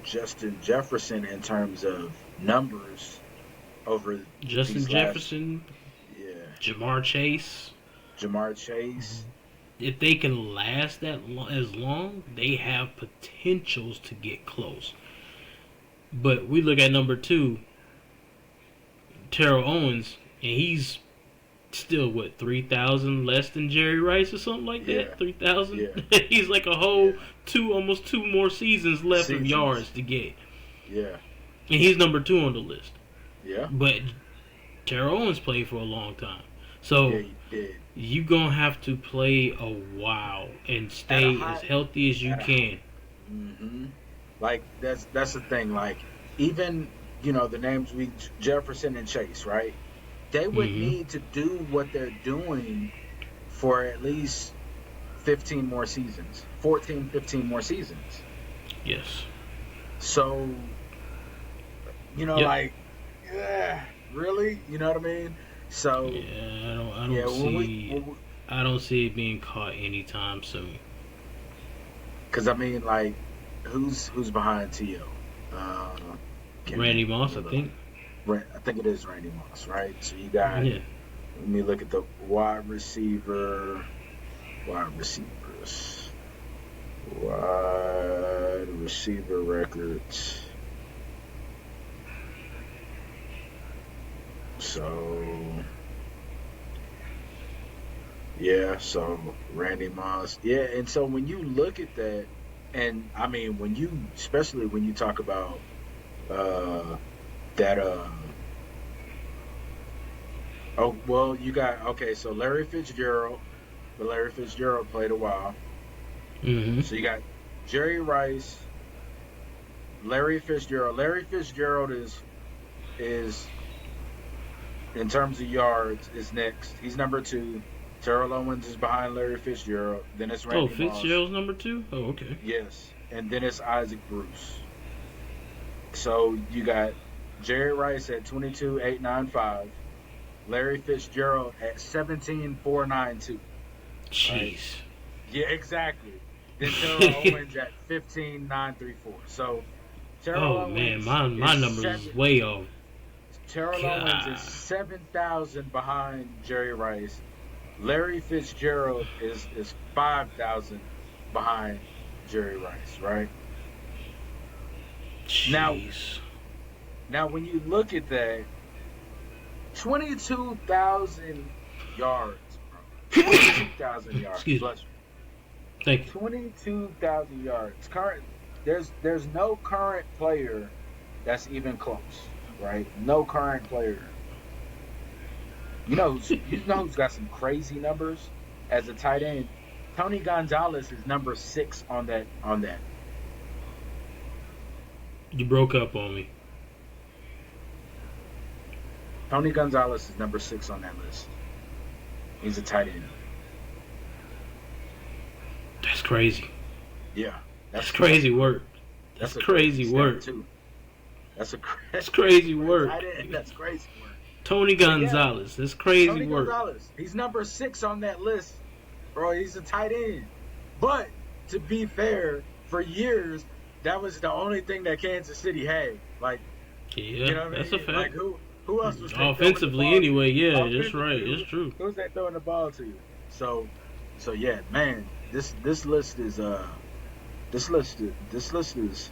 Justin Jefferson in terms of numbers over Justin these last, Jefferson, yeah, Jamar Chase. Jamar Chase, If they can last as long, they have potentials to get close. But we look at number two, Terrell Owens, and he's still what 3,000 less than Jerry Rice or something like Yeah, that. 3,000. yeah, He's like a yeah. whole almost two more seasons left of Seasons. yards to get, Yeah, and he's number 2 on the list. yeah, But Terrell Owens played for a long time, yeah. so He did you gonna have to play a while and at a stay as high, healthy as you at a. can. Mm-hmm. Like that's the thing. Like even the names we Jefferson and Chase, right? They would Hmm. need to do what they're doing for at least 15 more seasons, 14, 15 more seasons. Yes. So, Yep. like, yeah, really? You know what I mean? So, Yeah. I yeah, don't see. I don't see it being caught anytime soon. because I mean, like, who's behind T.O.? Can't Randy Moss, let I me look. think. I think it is Randy Moss, right? So you got, Yeah. let me look at the wide receivers, wide receiver records. So, yeah, so Randy Moss. Yeah, and so when you look at that, and I mean, especially when you talk about uh, that, oh, well, you got, okay, so Larry Fitzgerald, but Larry Fitzgerald played a while. Hmm. So you got Jerry Rice, Larry Fitzgerald. Larry Fitzgerald is in terms of yards is next. He's number 2. Terrell Owens is behind Larry Fitzgerald. Then it's Oh, Randy Moss. Fitzgerald's number 2. Oh, okay. Yes, and then it's Isaac Bruce. So you got Jerry Rice at 22,895, Larry Fitzgerald at 17,492. Right? Jeez. Yeah, exactly. Then Terrell Owens at 15,934. So Terrell Oh man, Owens my is numbers is way off. Terrell Owens is God. 7,000 behind Jerry Rice. Larry Fitzgerald is 5,000 behind Jerry Rice. Right now, Jeez. when you look at that, 22,000 yards, bro. 22,000 yards. Excuse me. Bless you. Thank you. 22,000 yards. There's no current player that's even close, right? No current player. Who's got some crazy numbers as a tight end? Tony Gonzalez is number 6 on that. You broke up on me. Tony Gonzalez is number 6 on that list. He's a tight end. That's crazy. Yeah, That's crazy work. That's that's a crazy stat work. too. That's a That's crazy for a work. tight end. That's crazy work. Tony But yeah, Gonzalez. That's crazy Tony work. Gonzalez. He's number 6 on that list, bro. He's a tight end. But to be fair, for years that was the only thing that Kansas City had. Like, you Yeah, know what I that's a mean? Like fact. who else was they throwing the Offensively, ball to? anyway, yeah, that's right. Offensively, It's true. who's they throwing the ball to? So yeah, man, this list is this list is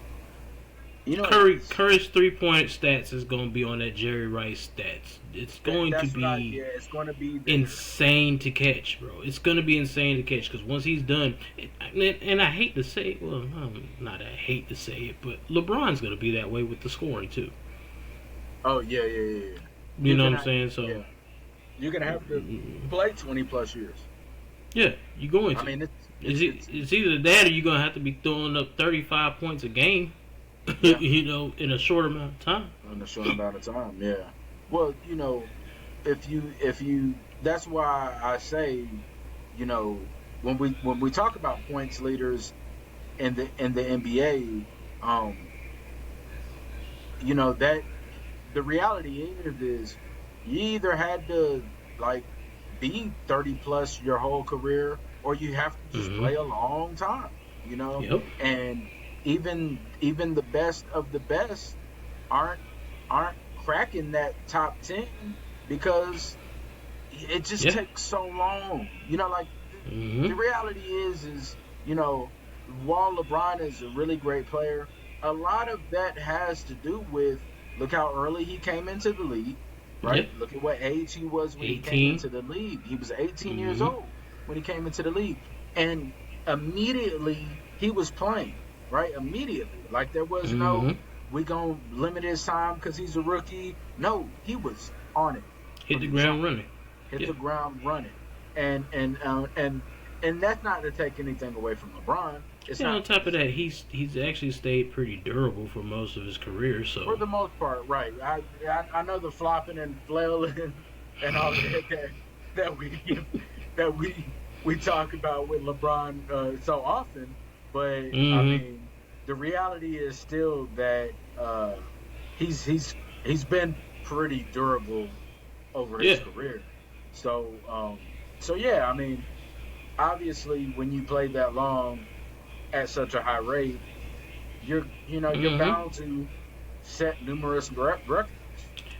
Curry's 3-point stats is going to be on that Jerry Rice stats. It's going to that's what be it's going to be there. insane to catch, bro. It's going to be insane to catch because once he's done, and I hate to say it, well, not I hate to say it, but LeBron's going to be that way with the scoring too. Oh yeah. You You're know what gonna I'm saying? So, yeah, you're gonna have to play 20 plus years. yeah, you're going to. I mean, It's either that or you're going to have to be throwing up 35 points a game, yeah, in a short amount of time. in a short amount of time. Yeah. Well, if you that's why I say, when we talk about points leaders in the NBA, that the reality is you either had to like be 30 plus your whole career or you have to just Hmm. play a long time, Yep. and even the best of the best aren't cracking that top 10 because it just Yeah. takes so long. Like the Hmm. reality is while LeBron is a really great player, a lot of that has to do with look how early he came into the league, right? Yep. Look at what age he was when he came 18. into the league. He was 18 years Mm-hmm. old when he came into the league. And immediately he was playing, right? Immediately. Like there was no, Mm-hmm. we going to limit his time because he's a rookie. No, he was on it Hit from the the ground jump. running. Hit Yeah. the ground running. And and uh, and and that's not to take anything away from LeBron. It's And on not top of that, he's actually stayed pretty durable for most of his career. for So the most part, right? I know the flopping and flailing and all of that we give, that we talk about with LeBron so often, but I mm-hmm. mean the reality is still that he's he's he's been pretty durable over his Yeah. career. So so yeah, I mean obviously when you play that long at such a high rate, you're Mm-hmm. bound to set numerous records.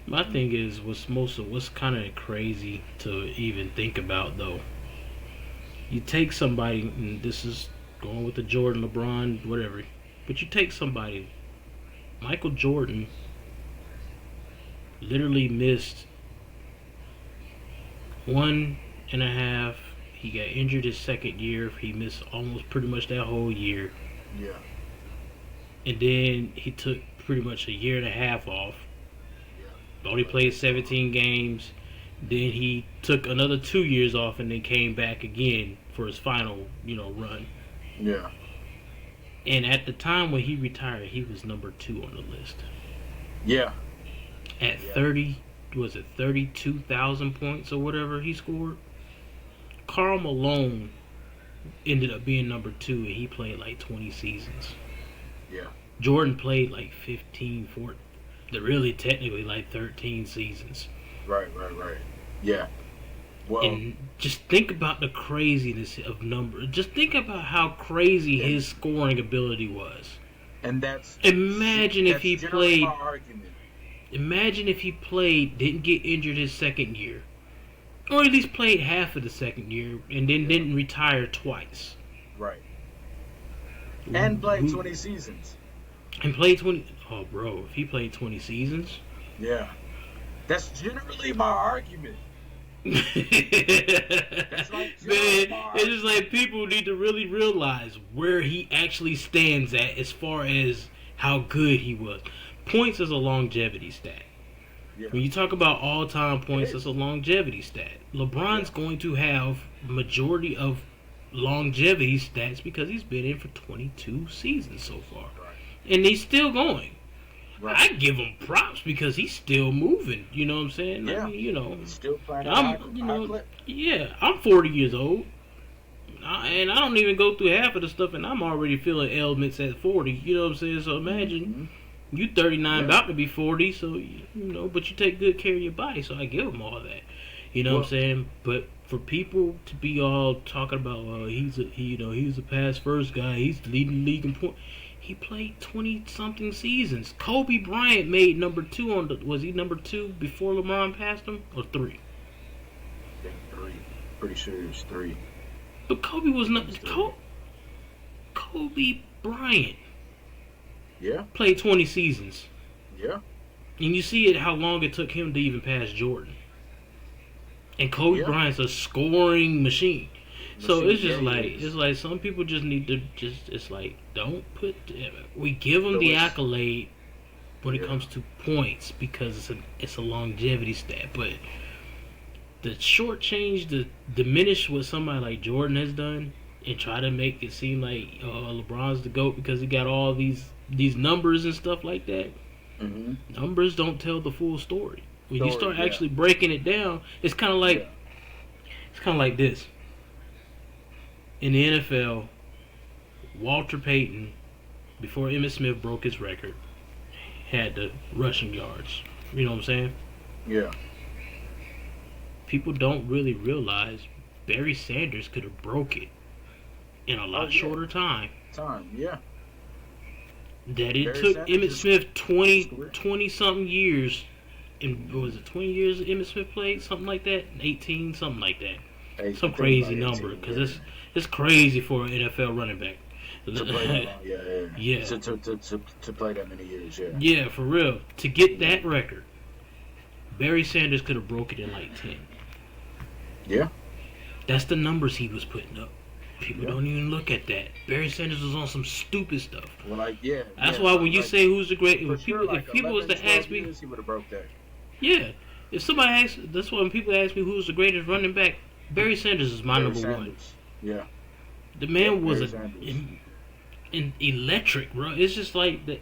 My thing is, what's kind of crazy to even think about though. You take somebody, and this is going with the Jordan, LeBron, whatever. But you take somebody, Michael Jordan, literally missed 1.5. He got injured his second year. He missed almost pretty much that whole year, Yeah, and then he took pretty much a year and a half off. yeah, Only played 17 games. Then he took another 2 years off and then came back again for his final, run. yeah, And at the time when he retired, he was number 2 on the list. yeah, At yeah. 30, was it 32,000 points or whatever he scored? Karl Malone ended up being number 2 and he played like 20 seasons. Yeah. Jordan played like 15, 14, really technically like 13 seasons. Right. Yeah. Well, And just think about the craziness of numbers. Just think about how crazy and, his scoring ability was. and that's Imagine if that's he generally my played. argument. Imagine if he played, didn't get injured his second year, or at least played half of the second year, and then Yeah. didn't retire twice. Right. And played 20 seasons. And played 20. Oh, bro, if he played 20 seasons. Yeah. That's generally my argument. Man, That's like generally my it's just argument. like people need to really realize where he actually stands at as far as how good he was. Points is a longevity stat. Yeah. When you talk about all-time It points, is. that's a longevity stat. LeBron's Yeah. going to have majority of longevity stats because he's been in for 22 seasons so far, Right. and he's still going. Right. I give him props because he's still moving. You know what I'm saying? Yeah. I mean, He's still playing at a high clip. yeah, I'm 40 years old, and I don't even go through half of the stuff, and I'm already feeling ailments at 40. You know what I'm saying? So imagine you 39, Yeah. about to be 40. So but you take good care of your body. So I give him all that. You know what I'm saying? But for people to be all talking about, he's a pass first guy. He's leading the league in points. He played 20 something seasons. Kobe Bryant made number 2 on the. Was he number 2 before LeBron passed him, or 3? I think 3. Pretty sure it was 3. But Kobe was not. It was 3. Kobe Bryant Yeah. played 20 seasons, Yeah. and you see it how long it took him to even pass Jordan. And Kobe Yeah. Bryant's a scoring machine. So it's just Yeah, he like is. some people just need to it's like don't put we give them So the it's accolade when it yeah. comes to points because it's a longevity stat, but the shortchange, the diminish what somebody like Jordan has done and try to make it seem like LeBron's the GOAT because he got all these numbers and stuff like that. Mm-hmm. Numbers don't tell the full story. When you start Yeah. actually breaking it down, it's kind of Yeah. like this. In the NFL, Walter Payton, before Emmitt Smith broke his record, had the rushing yards. You know what I'm saying? Yeah. People don't really realize Barry Sanders could have broke it in a lot shorter time. Yeah. That it Barry took Sanders Emmitt is Smith his career. 20 something years. And was it 20 years that Emmitt Smith played? Something like that? 18, something like that. Hey, Some I think crazy about number 18, because yeah. it's crazy for an NFL running back. To play that long, yeah. Yeah. To play that many years, yeah. Yeah, for real. To get that record, Barry Sanders could have broke it in like 10. Yeah. That's the numbers he was putting up. People Yeah. don't even look at that. Barry Sanders was on some stupid stuff. Well, like, yeah. That's yeah, why when you like, say who's the great, for if sure, people, like if people 11, was to 12 ask me, years, he would have broke that. yeah, if somebody asks, that's why when people ask me who's the greatest running back, Barry Sanders is my Barry number Sanders. one. Yeah. The man Yeah, was Barry an electric, bro. It's just like that.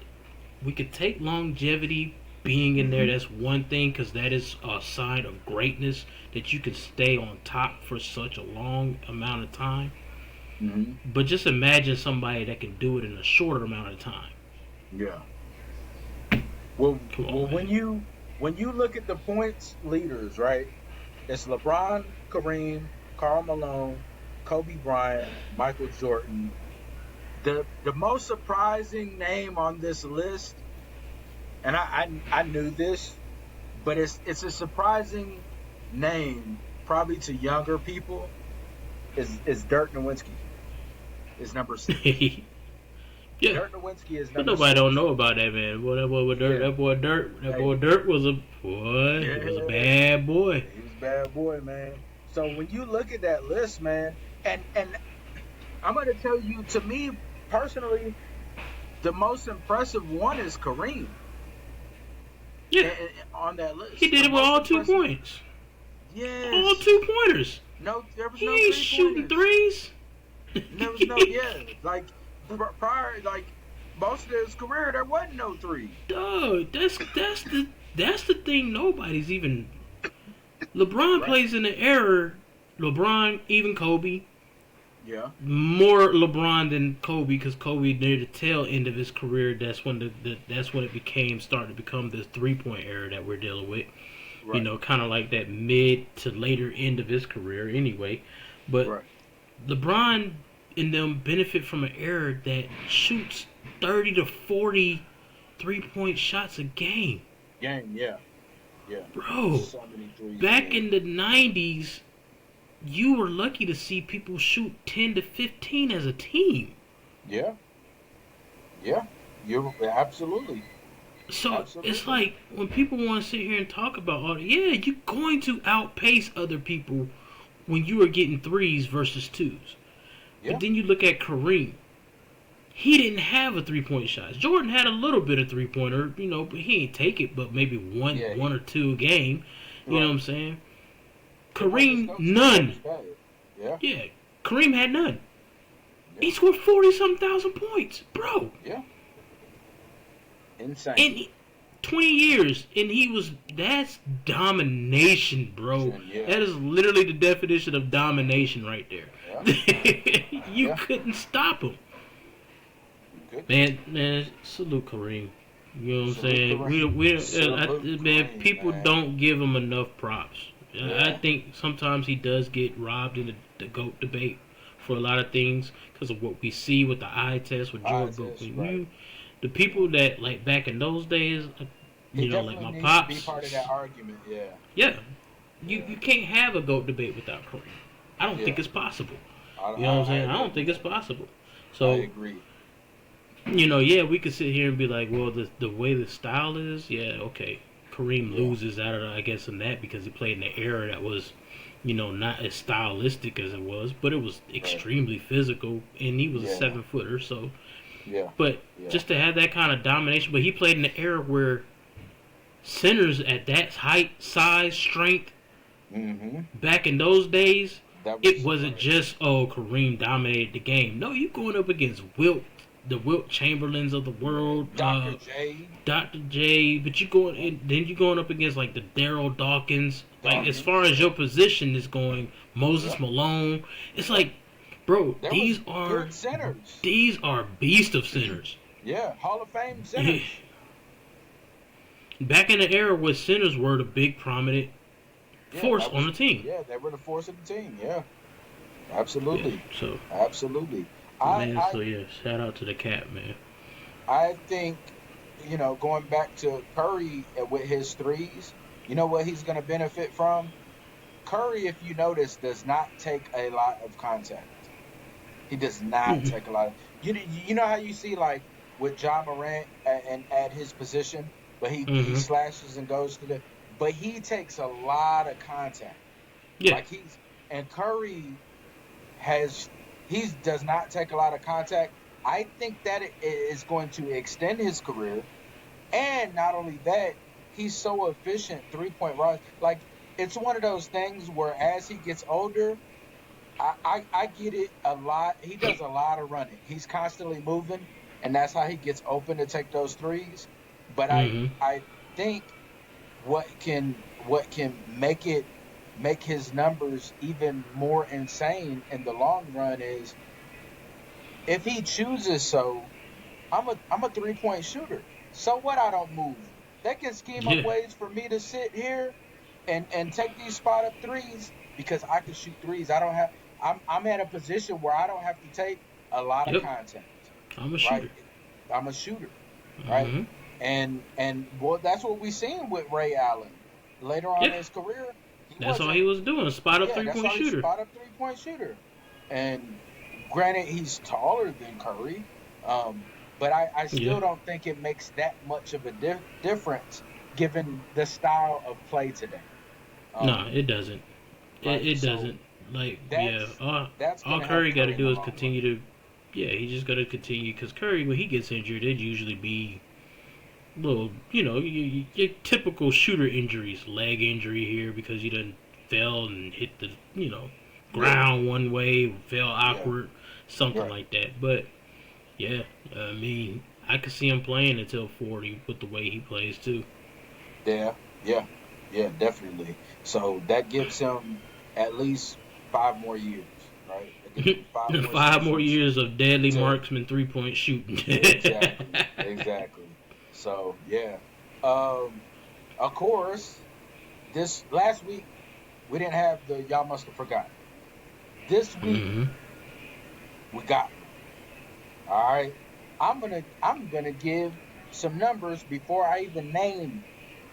We could take longevity being in there. That's one thing, because that is a sign of greatness, that you can stay on top for such a long amount of time. Mm-hmm. But just imagine somebody that can do it in a shorter amount of time. Yeah. Well, Come on, well, man. when you look at the points leaders, right? It's LeBron, Kareem, Karl Malone, Kobe Bryant, Michael Jordan. The most surprising name on this list, and I knew this, but it's a surprising name probably to younger people. Is Dirk Nowitzki is number 6. Yeah. Dirk Nowitzki is But number nobody 6. don't know about that man. Boy, that boy Dirk. Yeah. That boy Dirk was a boy. Yeah. He was a bad boy. He was a bad boy, man. So when you look at that list, man, and I'm gonna tell you, to me personally, the most impressive one is Kareem. Yeah. On that list, He did it with all 2 points. Yes. All 2-pointers. No, there was He no ain't 3-pointers. shooting threes. There was no, yeah, like prior, like most of his career, there wasn't no 3. Dog, that's the thing. Nobody's even. LeBron plays in the era. LeBron, even Kobe. Yeah. More LeBron than Kobe, because Kobe near the tail end of his career. That's when that's when it started to become this 3-point era that we're dealing with. Right. You know, kind of like that mid to later end of his career, anyway. But Right. LeBron and them benefit from an era that shoots 30 to 40 3-point shots a game. Game, yeah. Bro, So many threes, back man. in the 90s, you were lucky to see people shoot 10 to 15 as a team. Yeah. You're absolutely. So Absolutely. it's like, when people want to sit here and talk about all that, yeah, you're going to outpace other people when you are getting 3s versus 2s. Yeah. But then you look at Kareem. He didn't have a 3-point shot. Jordan had a little bit of 3-pointer, you know, but he ain't take it but maybe one or 2 a game. You know what I'm saying? Kareem, none. Yeah. Yeah, Kareem had none. Yeah. He scored 40-something thousand points, bro. Yeah. Insane. In 20 years, and that's domination, bro. Yeah. That is literally the definition of domination right there. Yeah. You couldn't stop him. Good. Man, salute Kareem. You know what I'm saying? Salute people man. don't give him enough props. Yeah. I think sometimes he does get robbed in the GOAT debate for a lot of things because of what we see with the eye test with Jordan. Right. The people that, like, back in those days, He you know, like definitely my pops. needs to be part of that argument. Yeah. Yeah, you can't have a GOAT debate without Kareem. I don't think Yeah. it's possible. I, You know what I'm saying? I agree. don't think it's possible. I So, agree. you know, yeah, we could sit here and be like, well, the way the style is, yeah, okay. Kareem loses out of, I guess, in that because he played in an era that was, you know, not as stylistic as it was, but it was extremely physical, and he was a 7-footer, so. Yeah. But just to have that kind of domination, but he played in an era where centers at that height, size, strength, back in those days, it wasn't just, oh, Kareem dominated the game. No, you going up against the Wilt Chamberlains of the world, Dr. J, but you going up against like the Daryl Dawkins. Like, as far as your position is going, Moses Malone. It's like, bro, these are good centers. These are beast of centers. Yeah, Hall of Fame centers. Back in the era where centers were the big prominent force on the team. Yeah, they were the force of the team. Yeah, absolutely. Yeah, so absolutely. Shout out to the cat, man. I think, you know, going back to Curry with his threes, you know what he's going to benefit from? Curry, if you notice, does not take a lot of contact. He does not take a lot of. You know how you see, like, with John Morant and at his position, but he slashes and goes to the. but he takes a lot of contact. Yeah. Like and Curry has he does not take a lot of contact. I think that it is going to extend his career, and not only that, he's so efficient 3-point runs. Like it's one of those things where as he gets older, I get it a lot. He does a lot of running. He's constantly moving, and that's how he gets open to take those threes. But Mm-hmm. I think what can make his numbers even more insane in the long run is if he chooses so. I'm a 3-point shooter. So what? I don't move. They can scheme up Yeah. ways for me to sit here and take these spot up threes because I can shoot threes. I don't have. I'm at a position where I don't have to take a lot of Yep. contact. I'm a Right. shooter. I'm a shooter. Right. Mm-hmm. And well, that's what we seen with Ray Allen later on Yeah. in his career. He That's all wasn't. he was doing. Spot up Yeah, three that's point all. He's shooter. spot up 3-point shooter. And granted, he's taller than Curry, but I Yeah. still don't think it makes that much of a difference given the style of play today. Nah, Um, it doesn't. It, right. it So doesn't. Like, yeah. that's All, gonna help Curry got to Curry in the do is long run. continue to. Yeah, he's just got to continue. Because Curry, when he gets injured, it usually be little, your typical shooter injuries. Leg injury here because you done fell and hit the, Yeah, ground one way, fell yeah, awkward, something right. like that. But, yeah, I mean, I could see him playing until 40 with the way he plays, too. Yeah, yeah, yeah, definitely. So that gives him at least 5 more years, right? That gives him 5 more 5 more seasons years of deadly to marksman 3-point shooting. exactly, exactly. So yeah, um, of course, this last week we didn't have the y'all must have forgot. This week Hmm. we got one. All right, I'm gonna give some numbers before I even name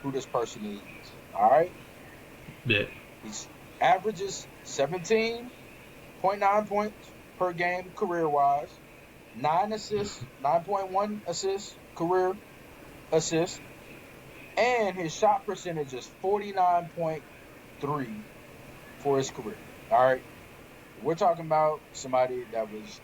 who this person is. All right, Yeah. he averages 17.9 points per game career wise, 9 assists, 9.1 assists career assists, and his shot percentage is 49.3 for his career. All right. We're talking about somebody that was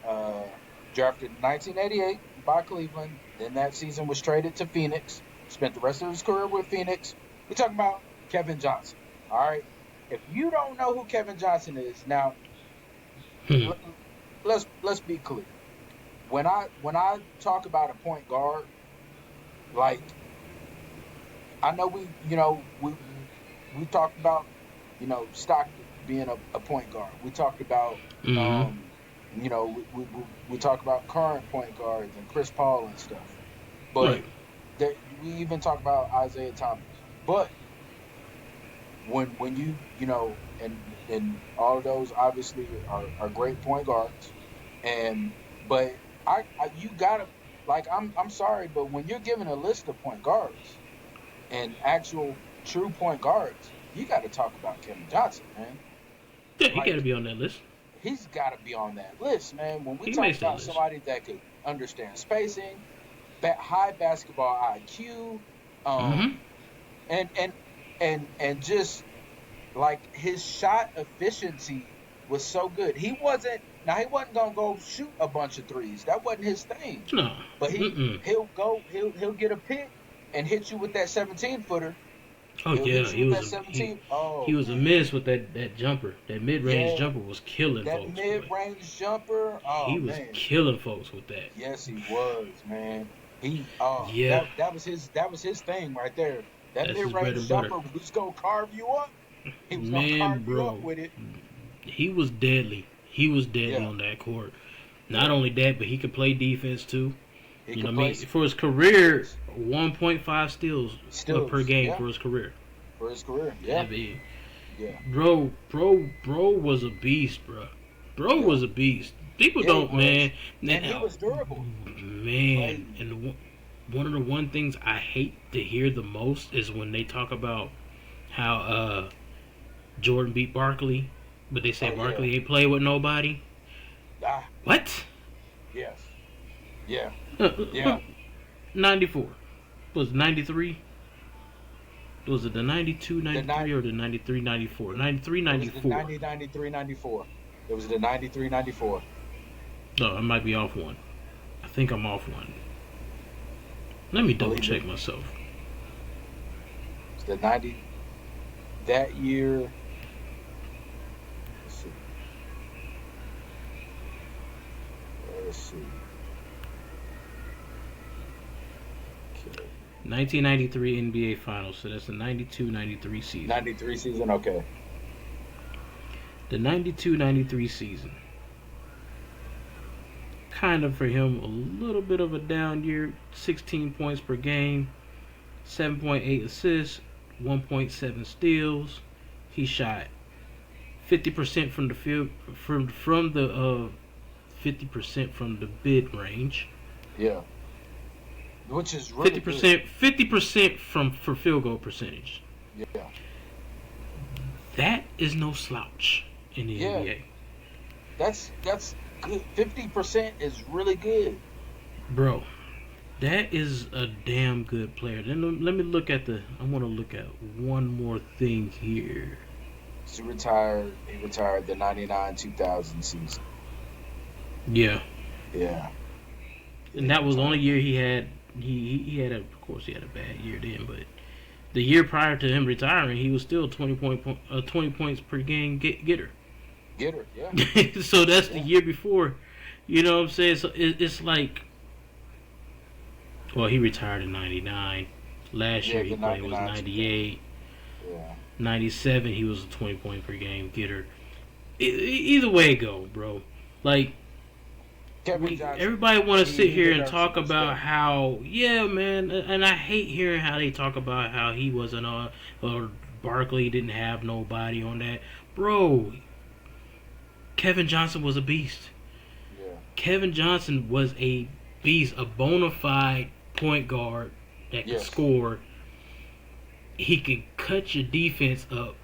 drafted in 1988 by Cleveland. Then that season was traded to Phoenix. Spent the rest of his career with Phoenix. We're talking about Kevin Johnson. All right. If you don't know who Kevin Johnson is, now Hmm. let's be clear. When I talk about a point guard, like I know we talked about Stockton being a point guard. We talked about Hmm. we talk about current point guards and Chris Paul and stuff. But Right. we even talk about Isaiah Thomas. But when and all of those obviously are great point guards, and but you gotta like I'm sorry, but when you're given a list of point guards and actual true point guards, you got to talk about Kevin Johnson, man. Yeah, he got Like to be on that list. he's got to be on that list, man. When we He talk makes that about list. somebody that could understand spacing, high basketball IQ, Hmm. um, and just like his shot efficiency was so good. He wasn't gonna go shoot a bunch of threes. That wasn't his thing. No. But Mm-mm. he'll get a pick and hit you with that 17 footer. Oh He'll yeah, hit you with that 17. he Oh was a man. miss with that jumper. That mid range Yeah. jumper was killing That folks, boy. mid-range jumper. Oh He was man. killing folks with that. Yes, he was, man. Yeah, That was his thing right there. That that's his bread mid-range and butter. jumper was gonna carve you up. He was gonna Man, carve you up bro, with it. he was deadly. He was deadly Yeah, on that court. Not yeah. only that, but he could play defense too. He You know could what I play mean? some For his career, defense. 1.5 steals per Stills. game Yeah, for his career. for his career. I Yeah, mean, yeah, bro was a beast, bro. Bro yeah. was a beast. People Yeah, he don't, was. man. And he Now, was durable. Like, man, and one of the one things I hate to hear the most is when they talk about how Jordan beat Barkley, but they say oh yeah. Barkley ain't play with nobody. Ah, What? yes. Yeah. Uh, Yeah. 94 was 93. Was it the 92, The 93, night or the 93, 94? 93, it was the 94. 90, 93, 94. It was the 93, 94. No, I might be off one. I think I'm off one. Let me double Believe me, check myself. it's the 90 that year. Let's see. Let's see. Okay. 1993 NBA Finals. So that's the 92, 93 season. 93 season. Okay. The 92, 93 season. Kind of for him a little bit of a down year. 16 points per game, 7.8 assists, 1.7 steals. He shot 50% from the field, from the 50% from the mid range. Yeah. Which is really 50%, 50% from for field goal percentage. good. Yeah. That is no slouch in the Yeah. NBA, That's good. 50% is really good. bro. That is a damn good player. Then let me look at the. I want to look at one more thing here. He retired the 99-2000 season. Yeah, Yeah. and that was the only year he had. He had of course he had a bad year then, but the year prior to him retiring, he was still 20 points per game getter. Get her. Yeah. So that's the Yeah. year before. You know what I'm saying? So it's like, well, he retired in '99. Last Yeah, year he the played was 99 '98. Yeah. 97 he was a 20 point per game getter. Either way it go, bro. Like, Kevin Johnson. everybody want to sit he here and deserves talk some about respect. how, yeah, man, and I hate hearing how they talk about how he wasn't or Barkley didn't have nobody on that. Bro, Kevin Johnson was a beast. Yeah. Kevin Johnson was a beast, a bona fide point guard that could Yes. score. He could cut your defense up.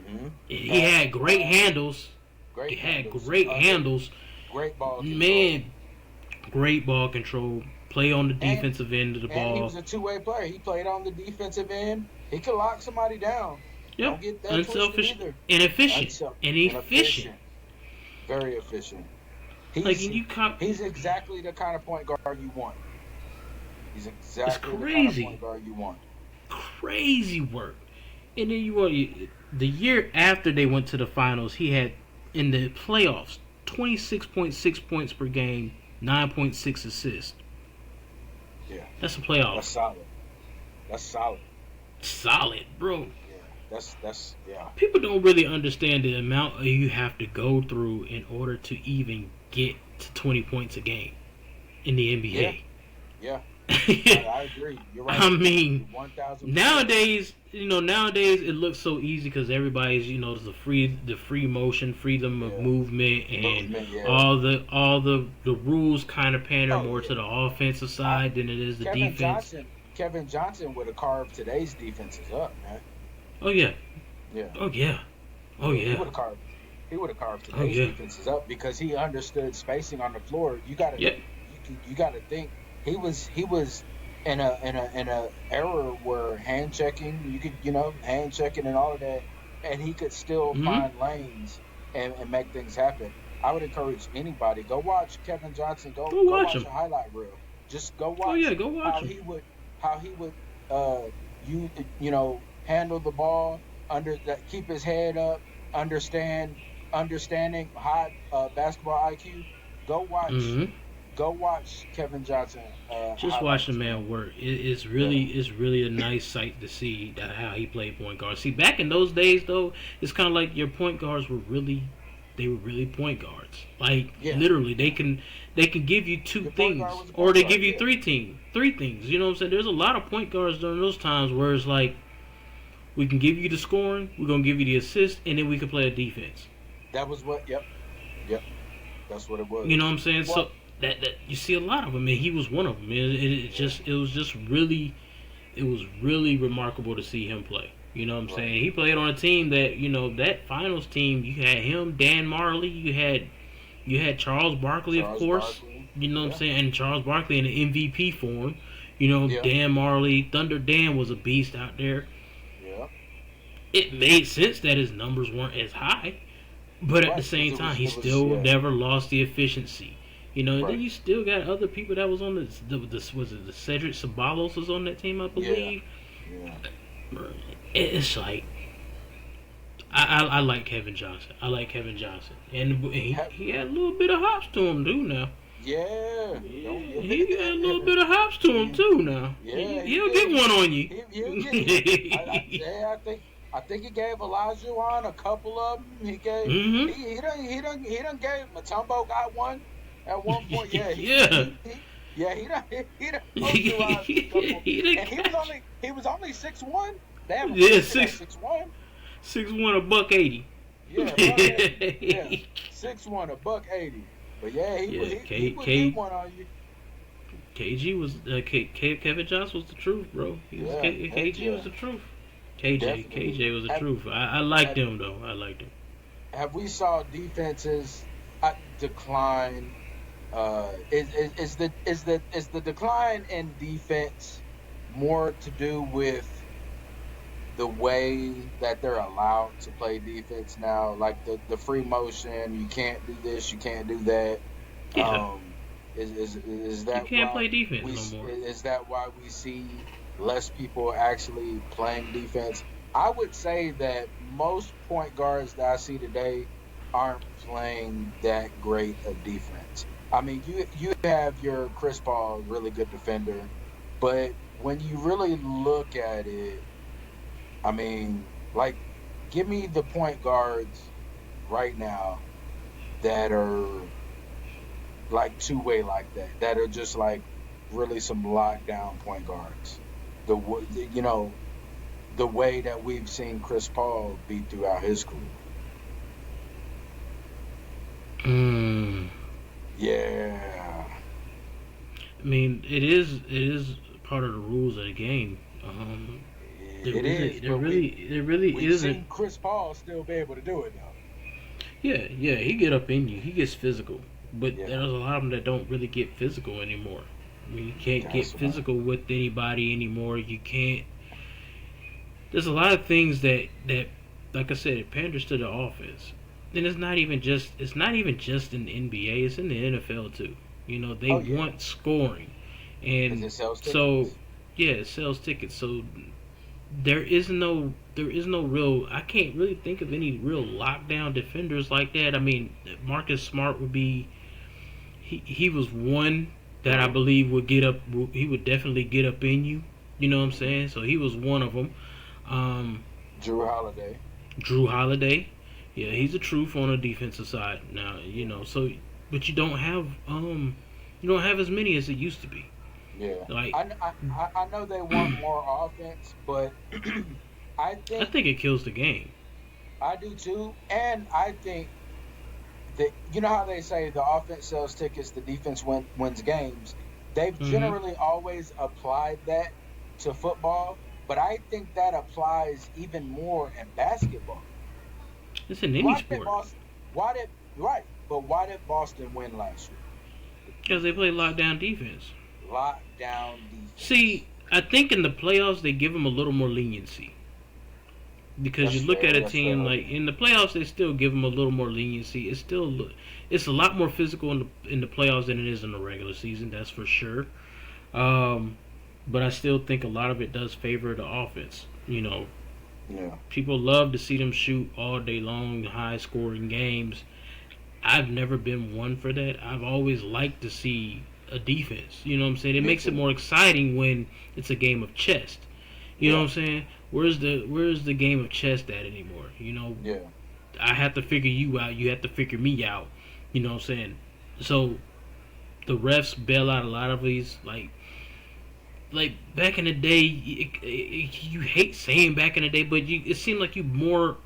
Mm-hmm. He had great handles. Great He had handles. great handles. Great ball control. Man, great ball control. Play on the And- defensive end of the And he ball. was a two-way player. He played on the defensive end. He could lock somebody down. Don't Yep. get that Unselfish twisted either. and efficient. And efficient. Very efficient. He's, Like, and you cop. he's exactly the kind of point guard you want. He's exactly the kind of crazy. point guard you want. Crazy work. And then the year after they went to the finals, he had in the playoffs 26.6 points per game, 9.6 assists. Yeah. That's a playoff. That's solid. That's solid. Solid, bro. Yeah. That's yeah. People don't really understand the amount you have to go through in order to even get to 20 points a game in the NBA. Yeah. I agree. You're right. I mean, 1,000%. nowadays it looks so easy because everybody's, there's the free motion, freedom of Yeah. movement, and Movement, yeah. all the rules kind of pander Oh, more yeah. to the offensive side than it is the defense. Kevin Johnson would have carved today's defenses up, man. Oh yeah, Yeah. oh yeah, oh He yeah. would have carved Oh, today's yeah. defenses up because he understood spacing on the floor. You got to Yeah. you got to think he was in a era where hand checking, you could hand checking and all of that, and he could still Mhm. find lanes and make things happen. I would encourage anybody, go watch Kevin Johnson. Go watch watch him. a highlight reel. Just go watch. Oh yeah, go watch how him. he would handle the ball keep his head up, understanding high basketball IQ. Go watch Kevin Johnson. Just watch the man work. It's really a nice sight to see how he played point guard. See, back in those days though, it's kind of like your point guards were really point guards. Like literally, they can give you two Your point things, guard was a or point they guard, give you yeah. three things. You know what I'm saying? There's a lot of point guards during those times where it's like, we can give you the scoring, we're gonna give you the assist, and then we can play a defense. That was what. Yep. That's what it was. You know what I'm saying? Well, So that you see a lot of them, and he was one of them. It was really remarkable to see him play. You know what I'm saying? He played on a team that, that finals team. You had him, Dan Marley. You had Charles Barkley, of course. Barkley. You know what I'm saying? And Charles Barkley in the MVP form. Yeah. Dan Marley, Thunder Dan was a beast out there. Yeah. It made sense that his numbers weren't as high, but at the Right. Because same time, he it was still yeah. never lost the efficiency. And then Right. you still got other people that was on the was it the Cedric Sabalos was on that team, I Yeah. believe. Yeah. It's like I like Kevin Johnson. I like Kevin Johnson, and Ha- he had a little bit of hops to him too now. yeah. Don't Yeah, he got a little yeah. bit of hops to him too now. Yeah, he He'll did. get one on you. He'll get yeah, I think he gave Elijah Wan a couple of them. He gave hmm he done gave Matumbo got one at one point. Yeah, Yeah. yeah he done posterized a couple, he done and catch. he was only 6'1". They haven't Yeah, released it at 6'1". 6'1", a buck 80. Yeah, buck 80. Yeah, 6'1", a buck 80. But yeah, Yeah, he would get one on you. KG was Kevin Johnson was the truth, bro. Yeah, heck KG was yeah, the truth. definitely. KJ was the Have, truth. I liked have, him though. I liked him. have we saw defenses decline? Is the decline in defense more to do with the way that they're allowed to play defense now? Like the free motion, you can't do this, you can't do that. Yeah, Is you that can't why play defense we no more. is that why we see less people actually playing defense? I would say that most point guards that I see today aren't playing that great of defense. I mean, you have your Chris Paul, really good defender, but when you really look at it, I mean, like, give me the point guards right now that are like two-way like that, that are just like really some lockdown point guards. You know, the way that we've seen Chris Paul be throughout his career. Mm. Yeah, I mean, it is part of the rules of the game. it is, but There really we've isn't. seen Chris Paul still be able to do it though. Yeah, he get up in you. He gets physical, but Yeah, there's a lot of them that don't really get physical anymore. I mean, you can't get that's right. physical with anybody anymore. You can't. There's a lot of things that like I said, it panders to the offense. And it's not even just in the NBA. It's in the NFL too. They Oh yeah, want scoring, because and it sells so tickets. yeah, it sells tickets. So there is no real. I can't really think of any real lockdown defenders like that. I mean, Marcus Smart would be. He was one that I Right. believe would get up. He would definitely get up in you. You know what I'm Hmm. saying? So he was one of them. Um, Drew Holiday. Drew Holiday, yeah, he's the truth on the defensive side now. So but you don't have as many as it used to be. Yeah, Like I know they want more offense, but I I think think it kills the game. I do too, and I think that you know how they say the offense sells tickets, the defense wins games. They've hmm generally always applied that to football, but I think that applies even more in basketball. It's in any Why did sport Boston? Why did right? But why did Boston win last year? because they play lockdown defense. Lockdown defense. See, I think in the playoffs they give them a little more leniency because That's you look at fair. a That's fair team like argument. in the playoffs they still give them a little more leniency. It's a lot more physical in the playoffs than it is in the regular season. That's for sure. Um, but I still think a lot of it does favor the offense. Yeah. People love to see them shoot all day long, high scoring games. I've never been one for that. I've always liked to see a defense. You know what I'm saying? It Me makes it too. more exciting when it's a game of chess. You know what Yeah. I'm saying? Where's the game of chess at anymore? Yeah. I have to figure you out. You have to figure me out. You know what I'm saying? So the refs bail out a lot of these like back in the day. You hate saying back in the day, but it seemed like you more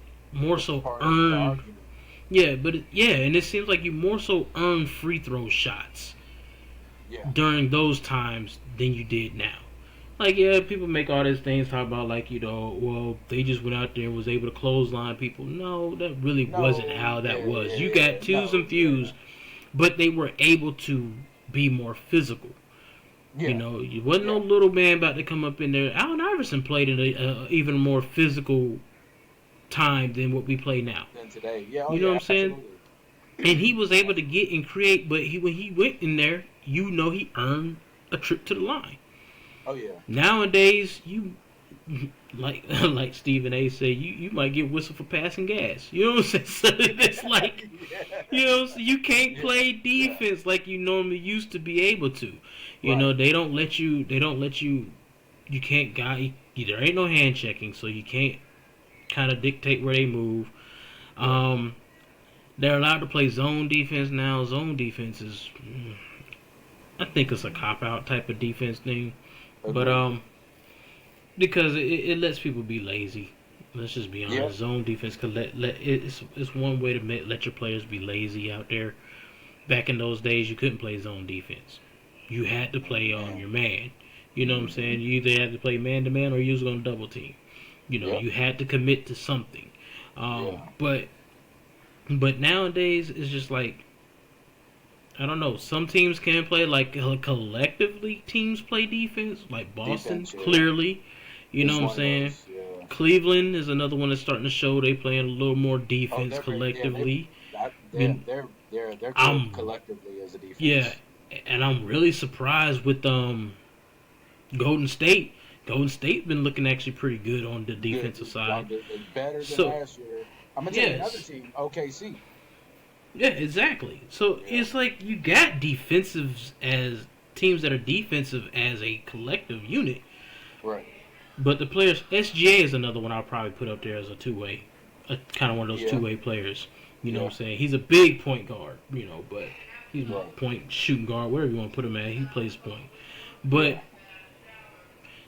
It's so part of the earn. argument. Yeah, but and it seems like you more so earn free throw shots Yeah. during those times than you did now. Like, yeah, people make all these things talk about like, well, they just went out there and was able to clothesline people. No, that really wasn't No. how that Yeah. was. Yeah. You got Yeah. twos No. and Yeah. fews, but they were able to be more physical. You Yeah. know, you wasn't no Yeah. little man about to come up in there. Allen Iverson played in a even more physical time than what we play now. Then today. Yeah. Oh You know what yeah. I'm saying? Absolutely. And he was able to get and create, but when he went in there, you know he earned a trip to the line. Oh yeah. Nowadays, you like like Stephen A. said, you might get whistled for passing gas. You know what I'm saying? So it's like Yeah. so you can't Yeah. play Yeah. defense like you normally used to be able to. You know Right. they don't let you. They don't let you. You can't guy. There ain't no hand checking, so you can't kind of dictate where they move. Yeah. Um, they're allowed to play zone defense now. Zone defense is, I think it's a cop out type of defense thing, but Agreed. because it lets people be lazy. Let's just be Yeah. honest. Zone defense could it's one way to let your players be lazy out there. Back in those days, you couldn't play zone defense. You had to play on Man. your man. You know what I'm Mm-hmm. saying? You either had to play man to man or you was gonna double team. You know, Yep. you had to commit to something. Yeah. But nowadays it's just like I don't know. Some teams can play like collectively. Teams play defense, like Boston. Defense. Yeah. Clearly, you know It's what I'm one of saying. those. Yeah. Cleveland is another one that's starting to show they playing a little more Oh, defense they're very. Yeah. collectively. They're You, they're they're good I'm collectively as a yeah, defense. and I'm really surprised with Golden State. Golden State been looking actually pretty good on the Good. defensive side. It's better than So last year. I'm gonna tell you another yes, team. OKC. yeah, exactly. So Yeah. it's like you got defensives as teams that are defensive as a collective unit. Right. But the players, SGA is another one I'll probably put up there as a two way, a kind of one of those Yeah. two way players. You know Yeah. what I'm saying? He's a big point guard, but he's a Right. point shooting guard, whatever you want to put him at. He plays point, Yeah. but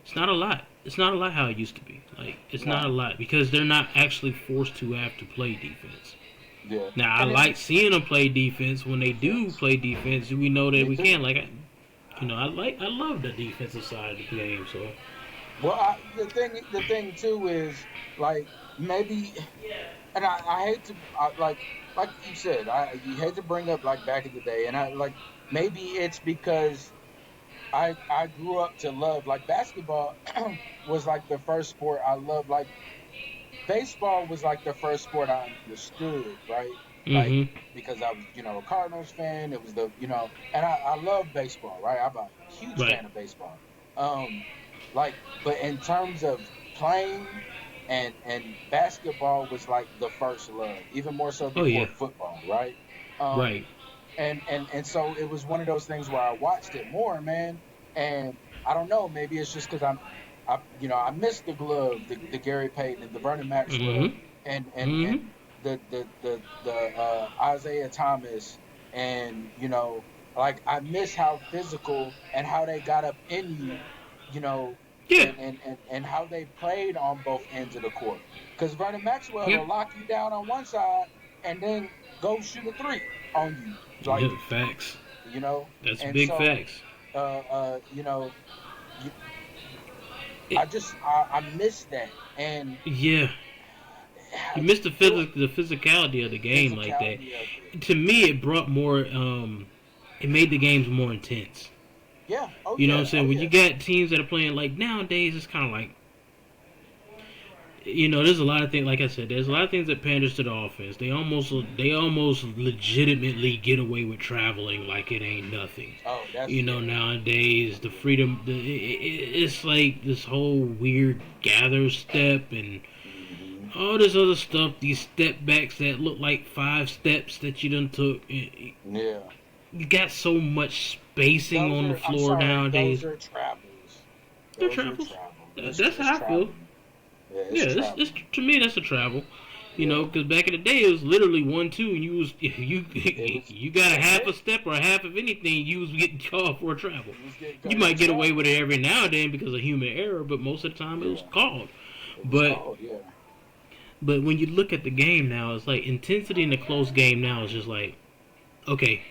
it's not a lot. It's not a lot how it used to be. Like it's not No. a lot because they're not actually forced to have to play defense. Yeah. Now I And like it's seeing them play defense. When they do defense. play defense, we know that Me we too. can. I love the defensive side of the game. So Well, the thing too is like maybe, and I hate to like you said, you hate to bring up like back in the day, and I like maybe it's because I grew up to love like basketball was like the first sport I loved. Like baseball was like the first sport I understood, right? Like hmm because I was a Cardinals fan. It was and I love baseball, right? I'm a huge right, fan of baseball. Um, like, but in terms of playing and basketball was like the first love, even more so oh before yeah, football, right? Um, right. and so it was one of those things where I watched it more, man. And I don't know, maybe it's just because I missed the glove, the Gary Payton and the Vernon hmm Maxwell and hmm the Isaiah Thomas and like I miss how physical and how they got up in you, you know, Yeah, and how they played on both ends of the court. Because Vernon Maxwell yeah, will lock you down on one side and then go shoot a three on you, like yeah. Facts. you know. That's And big so, facts. you know, you, It, I miss that, and yeah, you I missed feel the physicality of the game like that. physicality of it. To me, it brought more. It made the games more intense. Yeah. Oh You know what I'm yeah. Oh saying? When you yeah. got teams that are playing like nowadays, it's kind of like there's a lot of things. Like I said, there's a lot of things that panders to the offense. They almost legitimately get away with traveling like it ain't nothing. Oh, that's yeah. Nowadays the freedom, it's like this whole weird gather step and Hmm. all this other stuff. These step backs that look like 5 steps that you done took. Yeah. You got so much spacing Those on the are. I'm floor sorry. Those nowadays. are travels. They're Those are travels. travel. That's It's how I feel. traveling. Yeah, it's Yeah, this traveling. to me that's a travel. Yeah. Because back in the day it was literally 1-2, and you It was. you got a That's half a it. step or a half of anything, you was getting called for a travel. It was getting You cut. It might was get away called. with it every now and then because of human error, but most of the time it was Yeah. called. It was But called. Yeah. but when you look at the game now, it's like intensity in the close game now is just like, okay,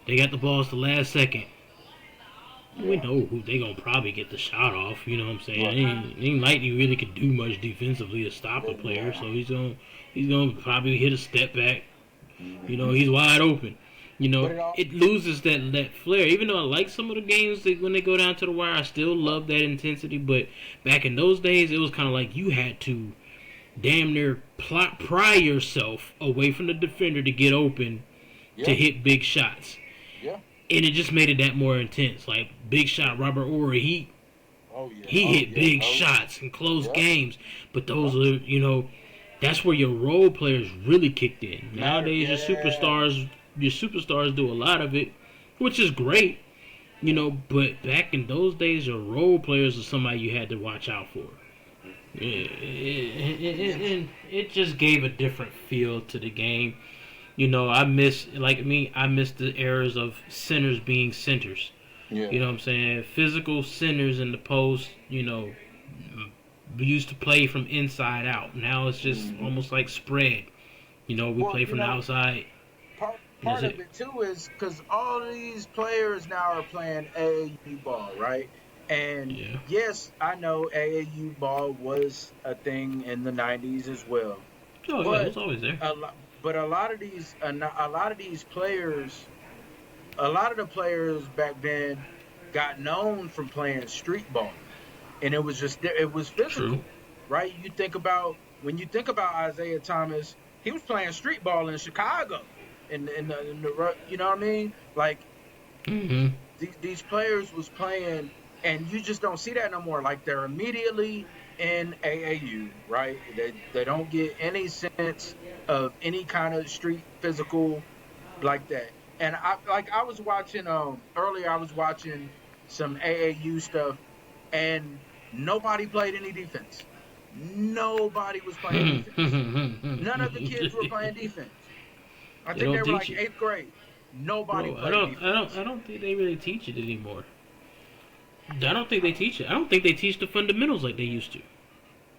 they got the balls the last second. We Yeah. know who they gonna probably get the shot off. You know what I'm saying? Right. Ain't like he really could do much defensively to stop a player. Yeah. So he's gonna probably hit a step back. Hmm. He's wide open. You But know, it all it loses that flair. Even though I like some of the games that when they go down to the wire, I still love that intensity. But back in those days, it was kind of like you had to damn near pry yourself away from the defender to get open to yeah, hit big shots, yeah. and it just made it that more intense. Like big shot Robert Ory, Oh yeah, he oh hit yeah, big oh shots in close yeah, games. But yeah. those are that's where your role players really kicked in. Matter, Nowadays, yeah, your superstars do a lot of it, which is great. yeah. But back in those days, your role players are somebody you had to watch out for. It's It just gave a different feel to the game. I miss the eras of centers being centers. yeah. You know what I'm saying? Physical centers in the post, we used to play from inside out. Now it's just Hmm. almost like spread. We Well, play from the outside. part That's of it. it too is because all of these players now are playing AAU ball, right? And Yeah. yes, I know AAU ball was a thing in the '90s as well, Oh yeah, it but was always there. a lot, but a lot of these players, a lot of the players back then got known from playing street ball, and it was True. physical, right? When you think about Isaiah Thomas, he was playing street ball in Chicago, you know what I mean? Like Mm-hmm. these players was playing, and you just don't see that no more. Like they're immediately in AAU, right? They don't get any sense of any kind of street physical like that. And I was watching earlier. I was watching some AAU stuff, and nobody played any defense. Nobody was playing they defense. None of the kids were playing defense. I think they don't were teach like it, eighth grade. Nobody bro. played I defense. don't think they really teach it anymore. I don't think they teach it. I don't think they teach the fundamentals like they used to.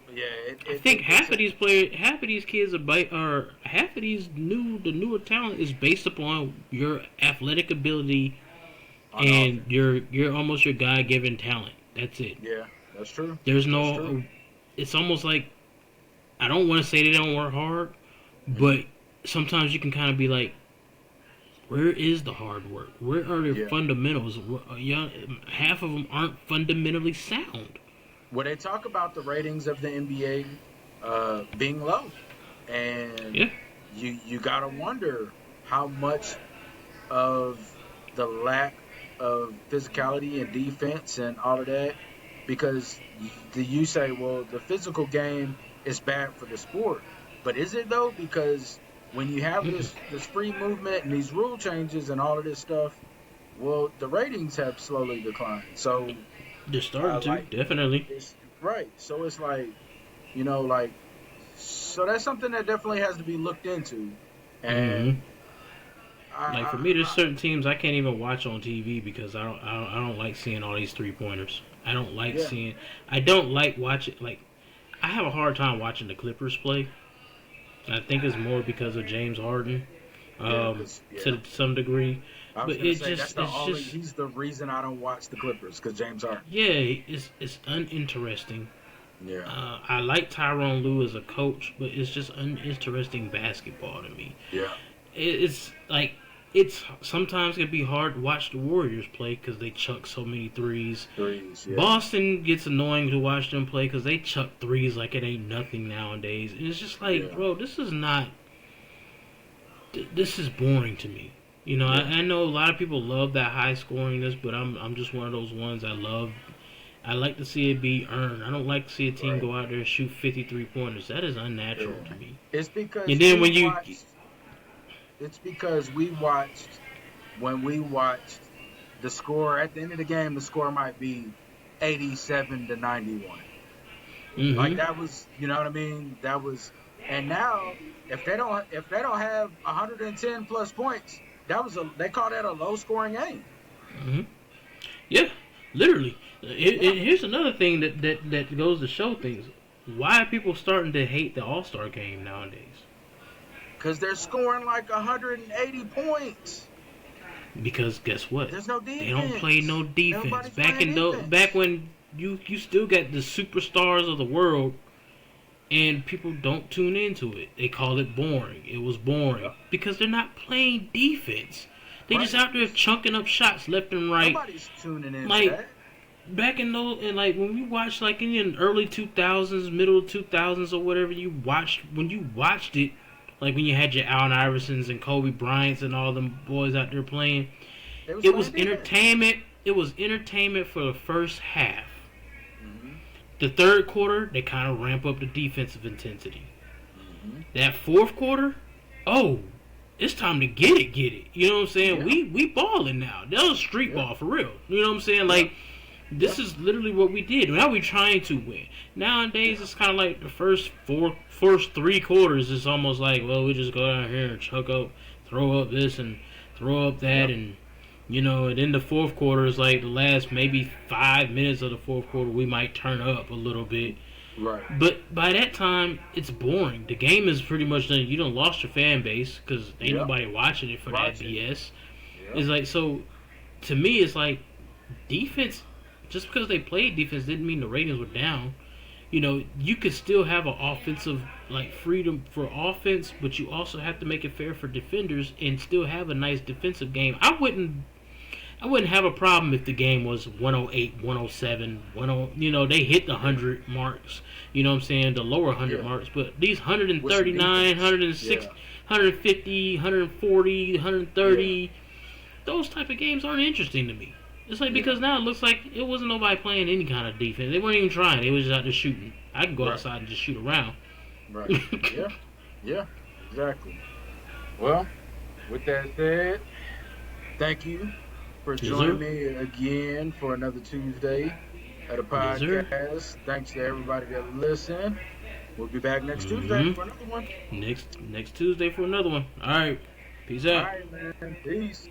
Yeah, I think it's half of these kids are half of the newer talent is based upon your athletic ability on and offense. your almost your God given talent. That's it. Yeah, that's true. There's That's true. no. It's almost like I don't want to say they don't work hard, Hmm. but sometimes you can kind of be like, where is the hard work? Where are their Yeah. fundamentals? Yeah, half of them aren't fundamentally sound. Well, they talk about the ratings of the NBA being low, and Yeah. you gotta wonder how much of the lack of physicality and defense and all of that, because you say, well, the physical game is bad for the sport, but is it though? Because when you have this free movement and these rule changes and all of this stuff, well, the ratings have slowly declined. So They're starting to like definitely. it's right. So it's like, like, so that's something that definitely has to be looked into. Hmm. And Like for me, there's certain teams I can't even watch on TV because I don't like seeing all these 3 pointers. I don't like yeah, seeing. I don't like watching. Like I have a hard time watching the Clippers play. I think it's more because of James Harden, yeah, because yeah, to some degree. I was But gonna say that's the it's only just he's the reason I don't watch the Clippers because James Harden. yeah, it's uninteresting. Yeah, I like Tyronn Lue as a coach, but it's just uninteresting basketball to me. yeah, It's like it's sometimes it can be hard to watch the Warriors play because they chuck so many threes. threes, yeah, Boston gets annoying to watch them play because they chuck threes like it ain't nothing nowadays. And it's just like, yeah, bro, this is not. This is boring to me. yeah, I know a lot of people love that high scoringness, but I'm just one of those ones I love. I like to see it be earned. I don't like to see a team right, go out there and shoot 53 pointers. That is unnatural yeah. to me. It's because And then we when you, watched. It's because we watched when we watched the score at the end of the game. The score might be 87-91. Like hmm that was, you know what I mean? That was, and now if they don't have 110 plus points, they call that a low scoring game. hmm yeah, literally. Yeah, Here's another thing that goes to show things. Why are people starting to hate the All Star game nowadays? because they're scoring like 180 points. Because guess what? There's no They don't play defense. no defense. Nobody's playing Back defense. when you still got the superstars of the world and people don't tune into it. They call it boring. It was boring Yeah, because they're not playing defense. They just out there practice. chunking up shots left and right. Nobody's tuning in for Like that. back in those, and like when we watched, like in the early 2000s, middle 2000s, or whatever, when you watched it, like when you had your Allen Iversons and Kobe Bryants and all them boys out there playing, They was it was playing defense. entertainment. It was entertainment for the first half. Mm-hmm. The third quarter, they kind of ramp up the defensive intensity. Mm-hmm. That fourth quarter, oh, it's time to get it. You know what I'm saying? Yeah. We balling now. That was street Yeah. ball for real. You know what I'm saying? Like, this is literally what we did. Now we trying to win. Nowadays, it's kind of like the first 3 quarters is almost like, well, we just go out here and chuck up, throw up this and throw up that, and you know, and then the fourth quarter is like the last maybe 5 minutes of the fourth quarter we might turn up a little bit. Right. But by that time, it's boring. The game is pretty much done. You done lost your fan base because ain't nobody watching it for that BS. Yeah. It's like, so to me, it's like defense. Just because they played defense didn't mean the ratings were down. You know, you could still have an offensive like freedom for offense, but you also have to make it fair for defenders and still have a nice defensive game. I wouldn't have a problem if the game was 108, 107, 10, you know, they hit the 100 marks, you know what I'm saying, the lower 100 marks, but these 139, 106, 150, 140, 130, those type of games aren't interesting to me. It's like, because now it looks like it wasn't nobody playing any kind of defense. They weren't even trying. They was just out there shooting. I can go outside and just shoot around. Right. Yeah, exactly. Well, with that said, thank you for joining me again for another Tuesday at a podcast. Thanks to everybody that listened. We'll be back next Tuesday for another one. Next Tuesday for another one. All right. Peace out. All right, man. Peace.